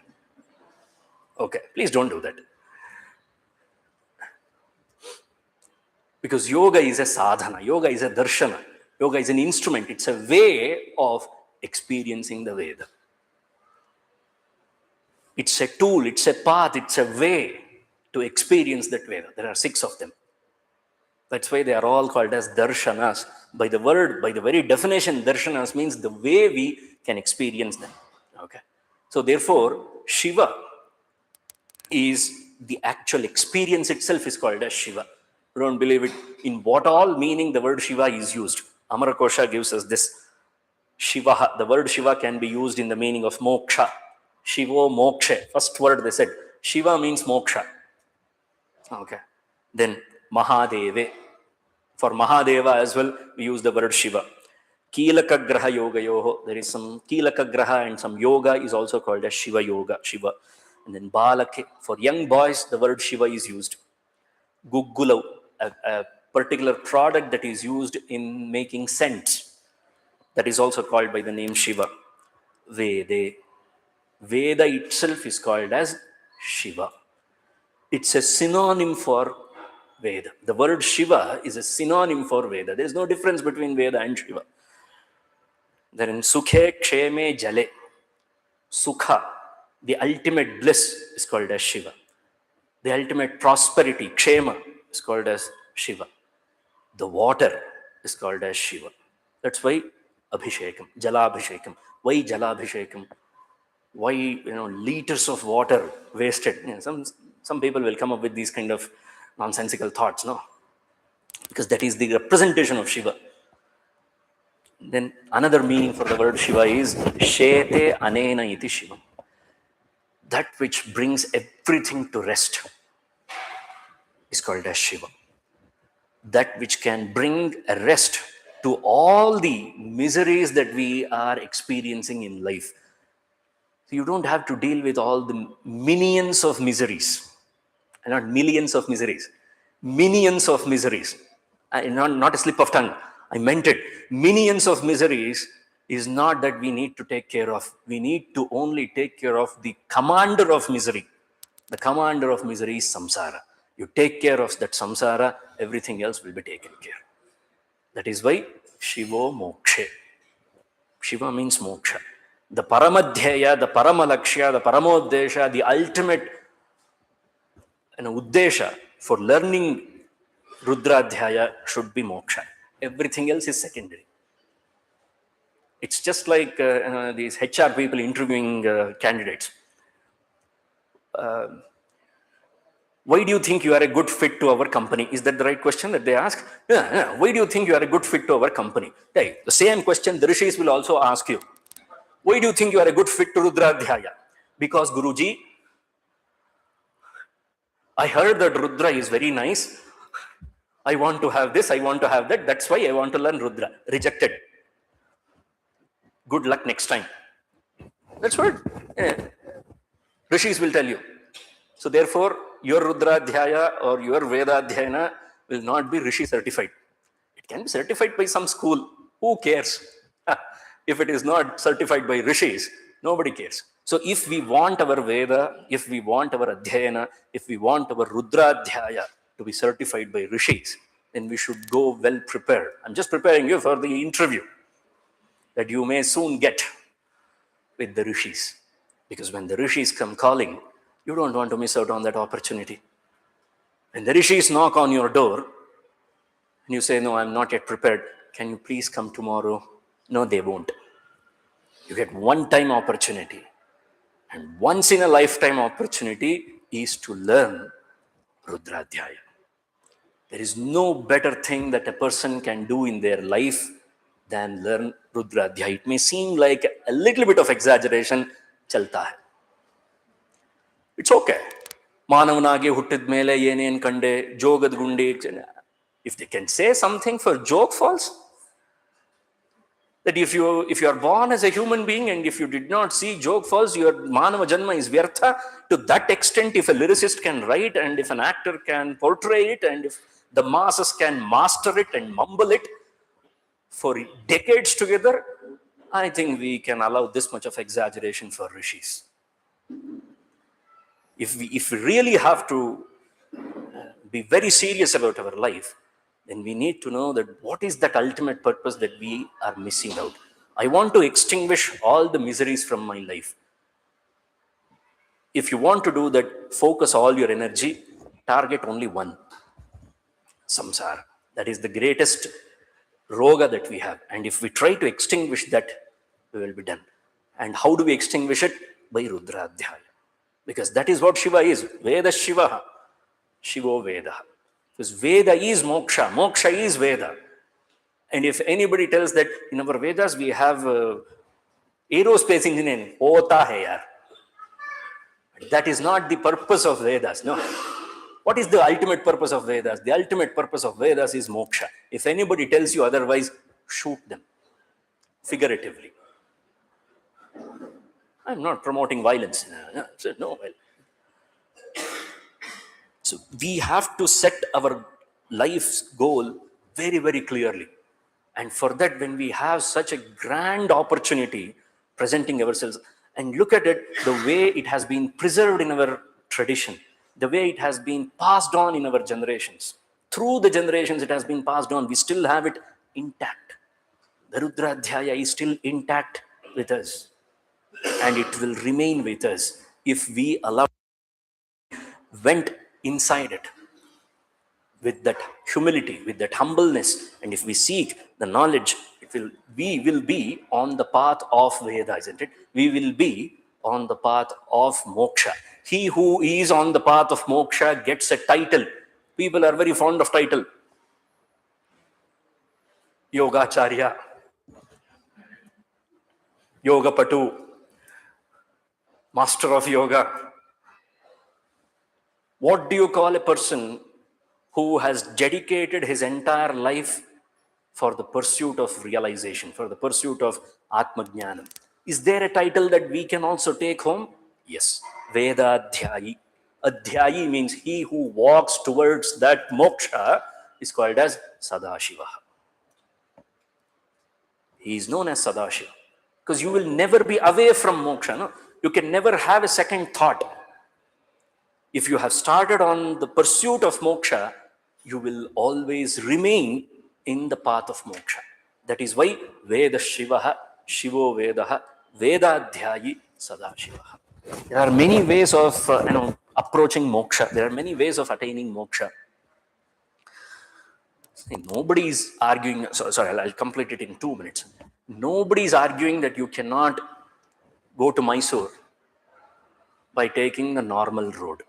Okay, please don't do that. Because yoga is a sadhana, yoga is a darshana, yoga is an instrument, it's a way of experiencing the Veda. It's a tool, it's a path, it's a way to experience that Veda. There are 6 of them. That's why they are all called as darshanas. By the word, by the very definition, darshanas means the way we can experience them. Okay. So therefore, Shiva is the actual experience itself is called as Shiva. Don't believe it. In what all meaning the word Shiva is used. Amarakosha gives us this. Shiva, the word Shiva can be used in the meaning of moksha. Shivo moksha. First word they said. Shiva means moksha. Okay. Then Mahadeve. For Mahadeva as well, we use the word Shiva. Kilaka Graha Yoga Yoho. There is some Kilaka Graha and some yoga is also called as Shiva Yoga. Shiva. And then Balake. For young boys, the word Shiva is used. Guggulav, a particular product that is used in making scents, that is also called by the name Shiva. Vede. Veda itself is called as Shiva. It's a synonym for Veda. The word Shiva is a synonym for Veda. There is no difference between Veda and Shiva. Then in Sukhe, Ksheme, Jale. Sukha, the ultimate bliss, is called as Shiva. The ultimate prosperity, Kshema, is called as Shiva. The water is called as Shiva. That's why Abhishekam, Jalabhishekam. Why Jalabhishekam? Why liters of water wasted? Some people will come up with these kind of nonsensical thoughts, no? Because that is the representation of Shiva. Then another meaning for the word Shiva is Shete Anena Iti Shiva. That which brings everything to rest is called as Shiva. That which can bring a rest to all the miseries that we are experiencing in life. So you don't have to deal with all the minions of miseries, and not millions of miseries, minions of miseries. Not a slip of tongue. I meant it. Minions of miseries is not that we need to take care of. We need to only take care of the commander of misery. The commander of misery is samsara. You take care of that samsara, everything else will be taken care. That is why Shivo Mokshe. Shiva means moksha. The Paramadhyaya, the Paramalakshya, the Paramoddesha, the ultimate uddesha for learning Rudradhyaya should be moksha. Everything else is secondary. It's just like these HR people interviewing candidates. Why do you think you are a good fit to our company? Is that the right question that they ask? Yeah. Why do you think you are a good fit to our company? Hey, the same question the rishis will also ask you. Why do you think you are a good fit to Rudradhyaya? Because Guruji, I heard that Rudra is very nice. I want to have this, I want to have that. That's why I want to learn Rudra. Rejected. Good luck next time. That's what rishis will tell you. So therefore, your Rudradhyaya or your Vedadhyayana will not be Rishi certified. It can be certified by some school. Who cares? If it is not certified by Rishis, nobody cares. So if we want our Veda, if we want our Adhyayana, if we want our Rudradhyaya to be certified by Rishis, then we should go well prepared. I'm just preparing you for the interview that you may soon get with the Rishis. Because when the Rishis come calling, you don't want to miss out on that opportunity. When the Rishis knock on your door, and you say, no, I'm not yet prepared. Can you please come tomorrow? No, they won't. You get one-time opportunity. And once in a lifetime opportunity is to learn Rudradhyaya. There is no better thing that a person can do in their life than learn Rudradhyaya. It may seem like a little bit of exaggeration, chalta hai. It's okay. ಮಾನವನಾಗಿ ಹುಟ್ಟಿದ ಮೇಲೆ ಏನೇನ್ ಕಂಡೆ ಜೋಗದ ಗುಂಡಿ. If they can say something for joke false, that if you are born as a human being and if you did not see joke falls, your manava janma is vyartha. To that extent, if a lyricist can write and if an actor can portray it and if the masses can master it and mumble it for decades together, I think we can allow this much of exaggeration for rishis. If we really have to be very serious about our life, then we need to know that what is that ultimate purpose that we are missing out. I want to extinguish all the miseries from my life. If you want to do that, focus all your energy, target only one: samsara. That is the greatest roga that we have. And if we try to extinguish that, we will be done. And how do we extinguish it? By Rudradhyaya. Because that is what Shiva is. Veda Shiva. Shivo Veda. Because Veda is moksha. Moksha is Veda. And if anybody tells that in our Vedas we have aerospace engineering, hota hai yaar. That is not the purpose of Vedas. No. What is the ultimate purpose of Vedas? The ultimate purpose of Vedas is moksha. If anybody tells you otherwise, shoot them. Figuratively. I'm not promoting violence. No. So we have to set our life's goal very, very clearly. And for that, when we have such a grand opportunity presenting ourselves, and look at it, the way it has been preserved in our tradition, the way it has been passed on in our generations. Through the generations it has been passed on, we still have it intact. The Rudradhyaya is still intact with us. And it will remain with us if we allow, went inside it with that humility, with that humbleness, and if we seek the knowledge, we will be on the path of Veda, isn't it? We will be on the path of moksha. He who is on the path of moksha gets a title. People are very fond of title. Yogacharya, Yoga Patu, Master of Yoga. What do you call a person who has dedicated his entire life for the pursuit of realization, for the pursuit of Atmajnanam? Is there a title that we can also take home? Yes, Vedadhyayi. Adhyayi means he who walks towards that moksha is called as Sadashiva. He is known as Sadashiva because you will never be away from moksha. No? You can never have a second thought. If you have started on the pursuit of moksha, you will always remain in the path of moksha. That is why Veda Shivaha, Shivo Vedaha, Vedadhyayi Sadashivaha. There are many ways of approaching moksha. There are many ways of attaining moksha. Nobody is arguing. Sorry, I'll complete it in 2 minutes. Nobody is arguing that you cannot go to Mysore by taking the normal road.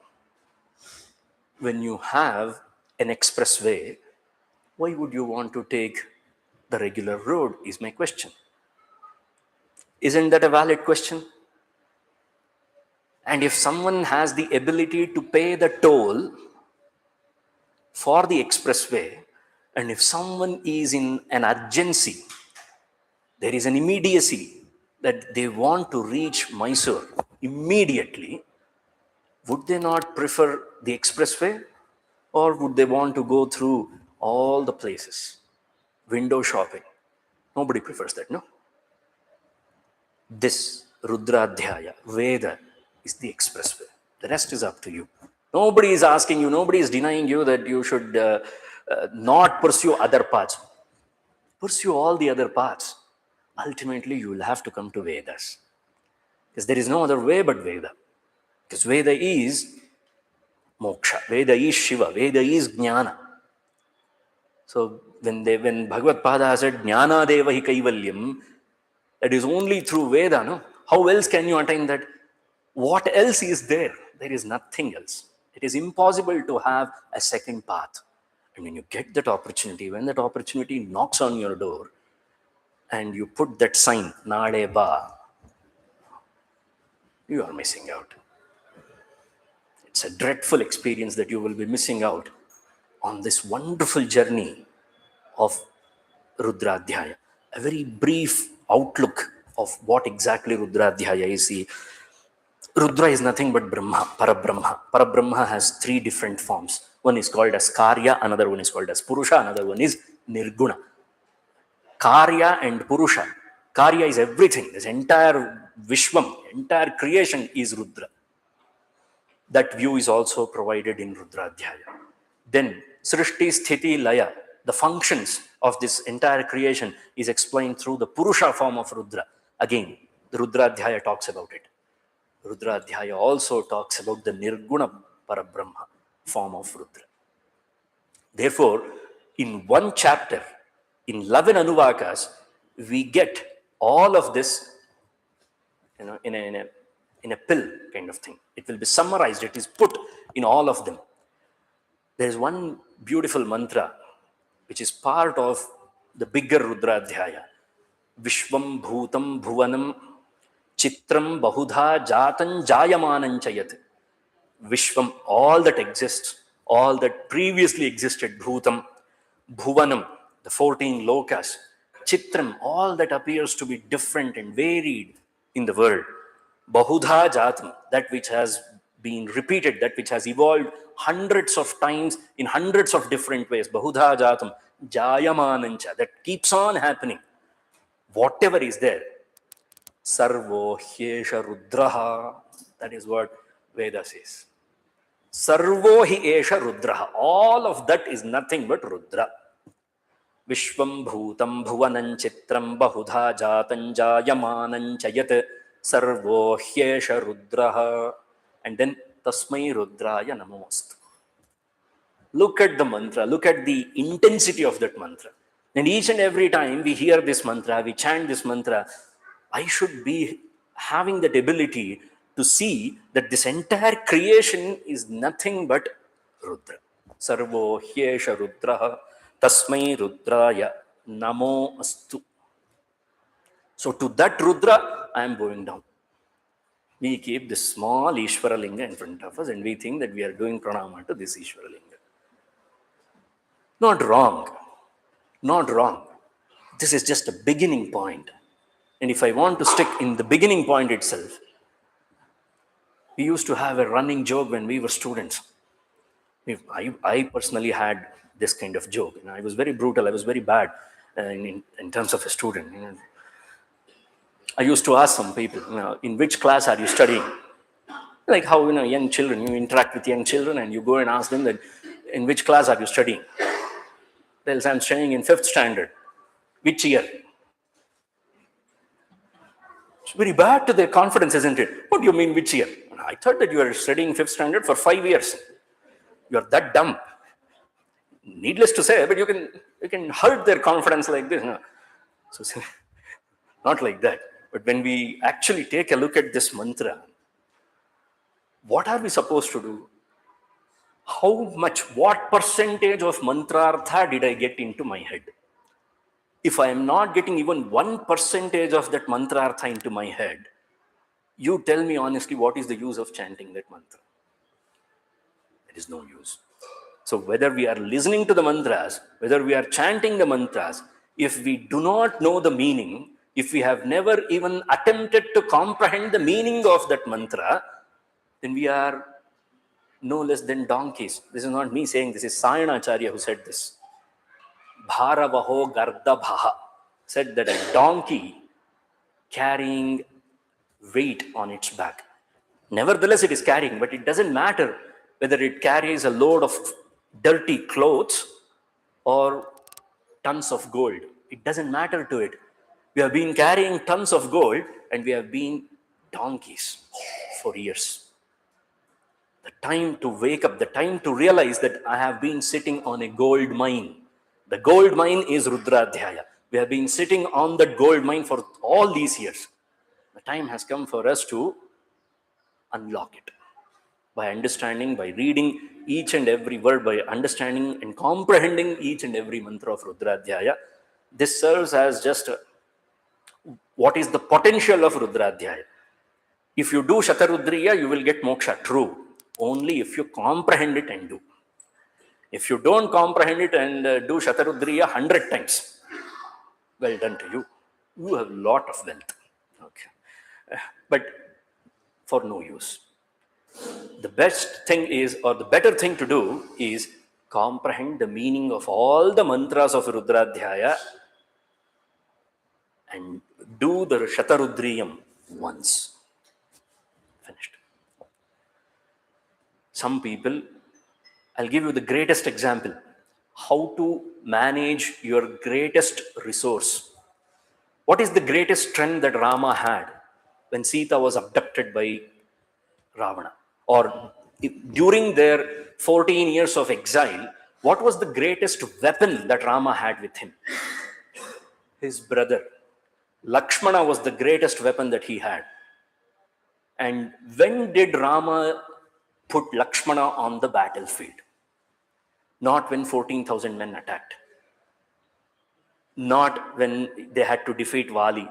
When you have an expressway, why would you want to take the regular road is my question. Isn't that a valid question? And if someone has the ability to pay the toll for the expressway, and if someone is in an urgency, there is an immediacy that they want to reach Mysore immediately, would they not prefer the expressway? Or would they want to go through all the places? Window shopping. Nobody prefers that, no? This Rudradhyaya, Veda, is the expressway. The rest is up to you. Nobody is asking you, nobody is denying you that you should not pursue other paths. Pursue all the other paths. Ultimately, you will have to come to Vedas. Because there is no other way but Veda. Because Veda is moksha, Veda is Shiva, Veda is Jnana. So when Bhagavad Pada said Jnana Deva Hi Kaivalyam, that is only through Veda, no? How else can you attain that? What else is there? There is nothing else. It is impossible to have a second path. And when you get that opportunity, when that opportunity knocks on your door, and you put that sign, Nade Ba, you are missing out. It's a dreadful experience that you will be missing out on this wonderful journey of Rudradhyaya. A very brief outlook of what exactly Rudradhyaya is. See, Rudra is nothing but Brahma, Parabrahma. Parabrahma has three different forms. One is called as Karya, another one is called as Purusha, another one is Nirguna. Karya and Purusha. Karya is everything. This entire Vishwam, entire creation is Rudra. That view is also provided in Rudradhyaya. Then Srishti, Sthiti, Laya, the functions of this entire creation is explained through the Purusha form of Rudra. Again, the Rudradhyaya talks about it. Rudradhyaya also talks about the Nirguna Parabrahma form of Rudra. Therefore, in one chapter, in 11 Anuvakas, we get all of this, in a pill kind of thing. It will be summarized, it is put in all of them. There is one beautiful mantra which is part of the bigger Rudradhyaya. Vishwam Bhutam Bhuvanam Chitram Bahudha Jatan Jayamanam Chayat. Vishwam, all that exists, all that previously existed, Bhutam, Bhuvanam, the 14 lokas, Chitram, all that appears to be different and varied in the world. Bahudha Jatam, that which has been repeated, that which has evolved hundreds of times in hundreds of different ways. Bahudha Jatam, Jayamanancha, that keeps on happening. Whatever is there, Sarvo Hyesha Rudraha, that is what Veda says. Sarvo hi esha Rudraha. All of that is nothing but Rudra. Vishwam Bhutam Bhuvanam Chitram Bahudha Jatan Jayamanam Chayat Sarvo Hyesha Rudraha. And then Tasmai Rudraya Namostu. Look at the mantra, look at the intensity of that mantra. And each and every time we hear this mantra, we chant this mantra, I should be having that ability to see that this entire creation is nothing but Rudra. Sarvo Hyesha Rudraha Tasmai Rudraya Namo Astu. So to that Rudra, I am going down. We keep this small Ishvara Linga in front of us and we think that we are doing pranama to this Ishvara Linga. Not wrong. Not wrong. This is just a beginning point. And if I want to stick in the beginning point itself, we used to have a running joke when we were students. I personally had this kind of joke. I was very brutal. I was very bad in terms of a student. I used to ask some people, in which class are you studying? Like how, young children, you interact with young children and you go and ask them that, in which class are you studying? They'll say, I'm studying in 5th standard. Which year? It's very bad to their confidence, isn't it? What do you mean, which year? I thought that you were studying 5th standard for 5 years. You're that dumb. Needless to say, but you can hurt their confidence like this. No? So, not like that. But when we actually take a look at this mantra, what are we supposed to do? What percentage of mantrartha did I get into my head? If I am not getting even 1% of that mantrartha into my head, you tell me honestly, what is the use of chanting that mantra? There is no use. So whether we are listening to the mantras, whether we are chanting the mantras, if we do not know the meaning, if we have never even attempted to comprehend the meaning of that mantra, then we are no less than donkeys. This is not me saying this, is Sayanacharya who said this. Bharavaho Gardabhaha said that a donkey carrying weight on its back. Nevertheless, it is carrying, but it doesn't matter whether it carries a load of dirty clothes or tons of gold. It doesn't matter to it. We have been carrying tons of gold and we have been donkeys for years. The time to wake up, the time to realize that I have been sitting on a gold mine. The gold mine is Rudradhyaya. We have been sitting on that gold mine for all these years. The time has come for us to unlock it by understanding, by reading each and every word, by understanding and comprehending each and every mantra of Rudradhyaya. This serves as just What is the potential of Rudradhyaya? If you do Shatarudriya, you will get moksha, true. Only if you comprehend it and do. If you don't comprehend it and do Shatarudriya 100 times, well done to you. You have a lot of wealth. Okay. But for no use. The best thing is, or the better thing to do is comprehend the meaning of all the mantras of Rudradhyaya and do the Shatarudriyam once. Finished. Some people, I'll give you the greatest example. How to manage your greatest resource. What is the greatest strength that Rama had when Sita was abducted by Ravana? Or during their 14 years of exile, what was the greatest weapon that Rama had with him? His brother. Lakshmana was the greatest weapon that he had. And when did Rama put Lakshmana on the battlefield? Not when 14,000 men attacked. Not when they had to defeat Vali.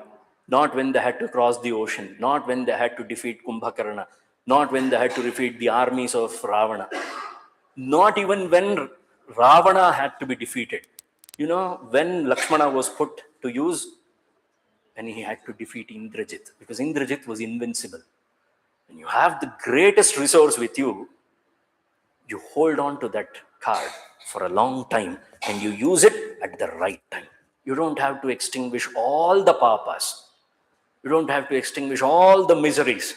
Not when they had to cross the ocean. Not when they had to defeat Kumbhakarna. Not when they had to defeat the armies of Ravana. Not even when Ravana had to be defeated. You know, when Lakshmana was put to use, when he had to defeat Indrajit, because Indrajit was invincible. When you have the greatest resource with you, you hold on to that card for a long time and you use it at the right time. You don't have to extinguish all the papas. You don't have to extinguish all the miseries.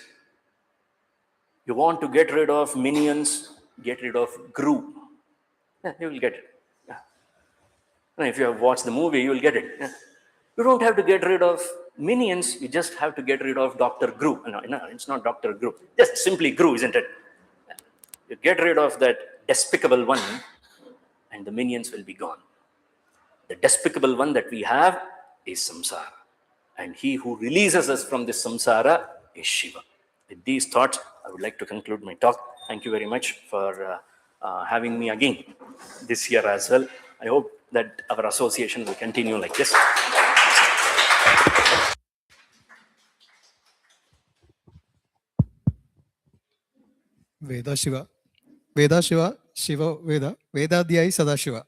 You want to get rid of minions, get rid of Gru. Yeah, you will get it. Yeah. If you have watched the movie, you will get it. Yeah. You don't have to get rid of minions, you just have to get rid of Dr. Gru. No, it's not Dr. Gru. Just simply Gru, isn't it? You get rid of that despicable one, and the minions will be gone. The despicable one that we have is samsara. And he who releases us from this samsara is Shiva. With these thoughts, I would like to conclude my talk. Thank you very much for having me again this year as well. I hope that our association will continue like this. Veda Shiva, Veda Shiva, Shiva Veda, Vedadhyai Sadashiva.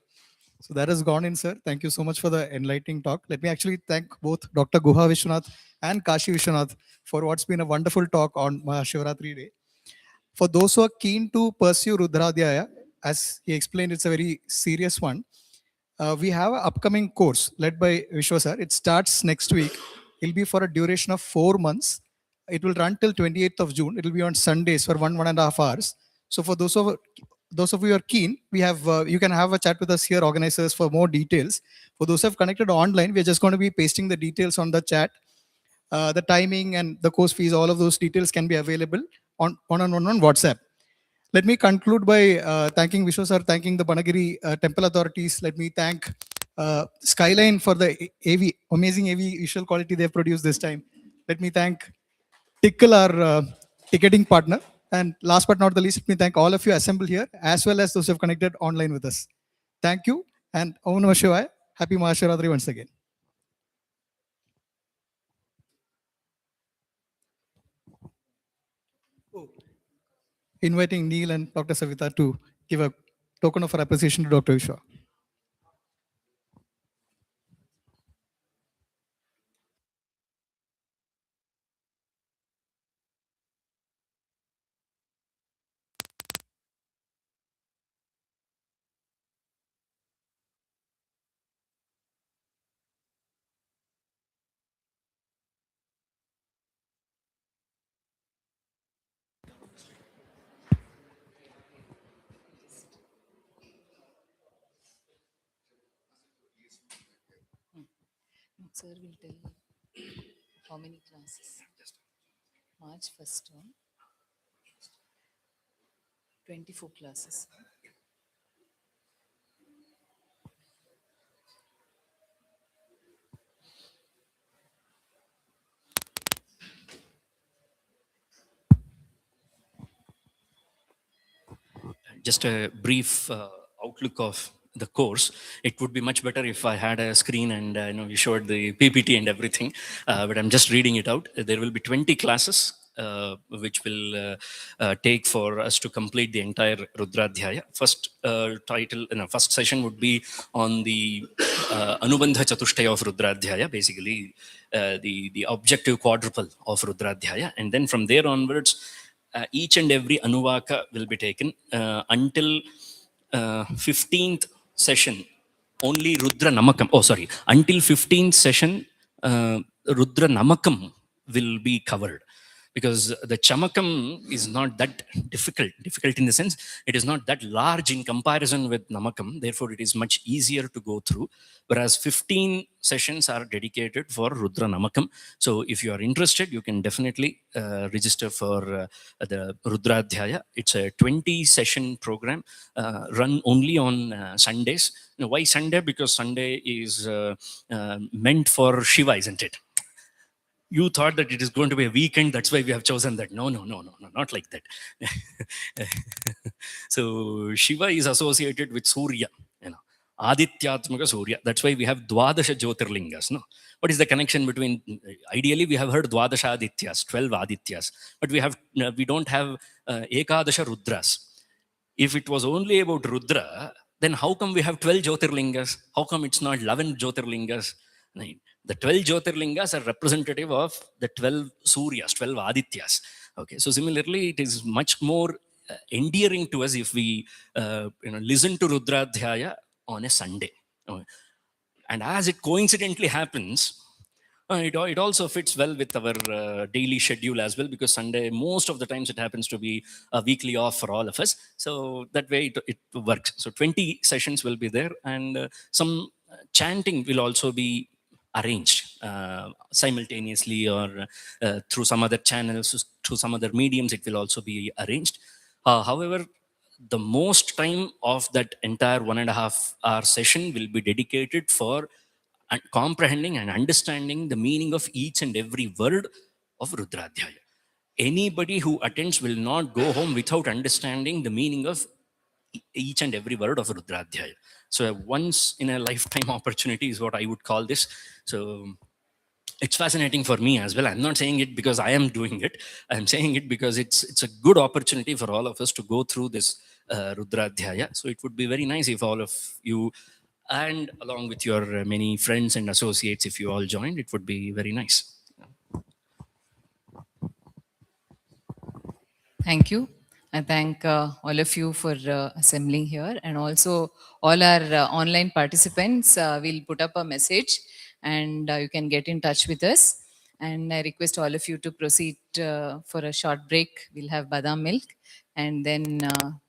So that has gone in, sir. Thank you so much for the enlightening talk. Let me actually thank both Dr. Guha Vishwanath and Kashi Vishwanath for what's been a wonderful talk on Maha Shivaratri Day. For those who are keen to pursue Rudradhyaya, as he explained, it's a very serious one. We have an upcoming course led by Vishwa sir. It starts next week. It'll be for a duration of 4 months. It will run till 28th of June. It will be on Sundays for 1.5 hours. So for those of you who are keen, we have you can have a chat with us here, organizers, for more details. For those who have connected online, we're just going to be pasting the details on the chat. The timing and the course fees, all of those details can be available on WhatsApp. Let me conclude by thanking Vishwa sir, thanking the Banagiri temple authorities. Let me thank Skyline for the AV, amazing AV visual quality they've produced this time. Let me thank Tickle, our ticketing partner. And last but not the least, let me thank all of you assembled here, as well as those who have connected online with us. Thank you, and Om Namah Shivaya. Happy Maha Shivaratri once again. Inviting Neil and Dr. Savita to give a token of our appreciation to Dr. Vishwa. Sir will tell how many classes. March 1st term, 24 classes. Just a brief outlook of the course. It would be much better if I had a screen and we showed the PPT and everything. But I'm just reading it out. There will be 20 classes which will take for us to complete the entire Rudradhyaya. First session would be on the Anubandha Chatushtaya of Rudradhyaya, basically the objective quadruple of Rudradhyaya. And then from there onwards, each and every Anuvaka will be taken until 15th session. Only Rudra Namakam, until 15th session, Rudra Namakam will be covered, because the Chamakam is not that difficult in the sense it is not that large in comparison with Namakam, therefore it is much easier to go through, whereas 15 sessions are dedicated for Rudra Namakam. So if you are interested, you can definitely register for the Rudradhyaya. It's a 20 session program run only on Sundays. Why Sunday? Because Sunday is meant for Shiva, isn't it? You thought that it is going to be a weekend, that's why we have chosen that. No, not like that. So Shiva is associated with Surya, Adityatmaka Surya. That's why we have Dwadasha Jyotirlingas. No, what is the connection between? Ideally, we have heard Dwadasha Adityas, 12 Adityas, but we don't have Ekadasha Rudras. If it was only about Rudra, then how come we have 12 Jyotirlingas? How come it's not 11 Jyotirlingas? The 12 Jyotirlingas are representative of the 12 Suryas, 12 Adityas. Okay, so similarly, it is much more endearing to us if we listen to Rudradhyaya on a Sunday. And as it coincidentally happens, it also fits well with our daily schedule as well, because Sunday, most of the times it happens to be a weekly off for all of us. So that way it works. So 20 sessions will be there, and some chanting will also be arranged simultaneously, or through some other channels, through some other mediums, it will also be arranged. However, the most time of that entire 1.5 hour session will be dedicated for comprehending and understanding the meaning of each and every word of Rudradhyaya. Anybody who attends will not go home without understanding the meaning of each and every word of Rudradhyaya. So a once in a lifetime opportunity is what I would call this. So it's fascinating for me as well. I'm not saying it because I am doing it. I'm saying it because it's a good opportunity for all of us to go through this Rudradhyaya. So it would be very nice if all of you, and along with your many friends and associates, if you all joined, it would be very nice. Thank you. I thank all of you for assembling here, and also all our online participants. We'll put up a message, and you can get in touch with us. And I request all of you to proceed for a short break. We'll have badam milk, and then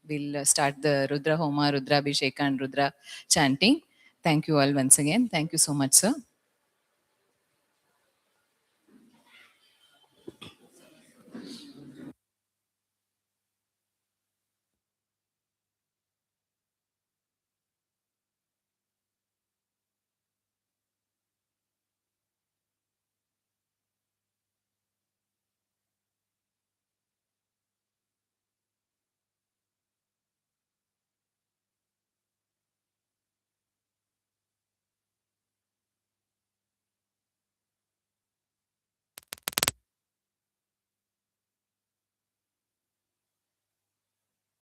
we'll start the Rudra Homa, Rudra Abhisheka, and Rudra chanting. Thank you all once again. Thank you so much, sir.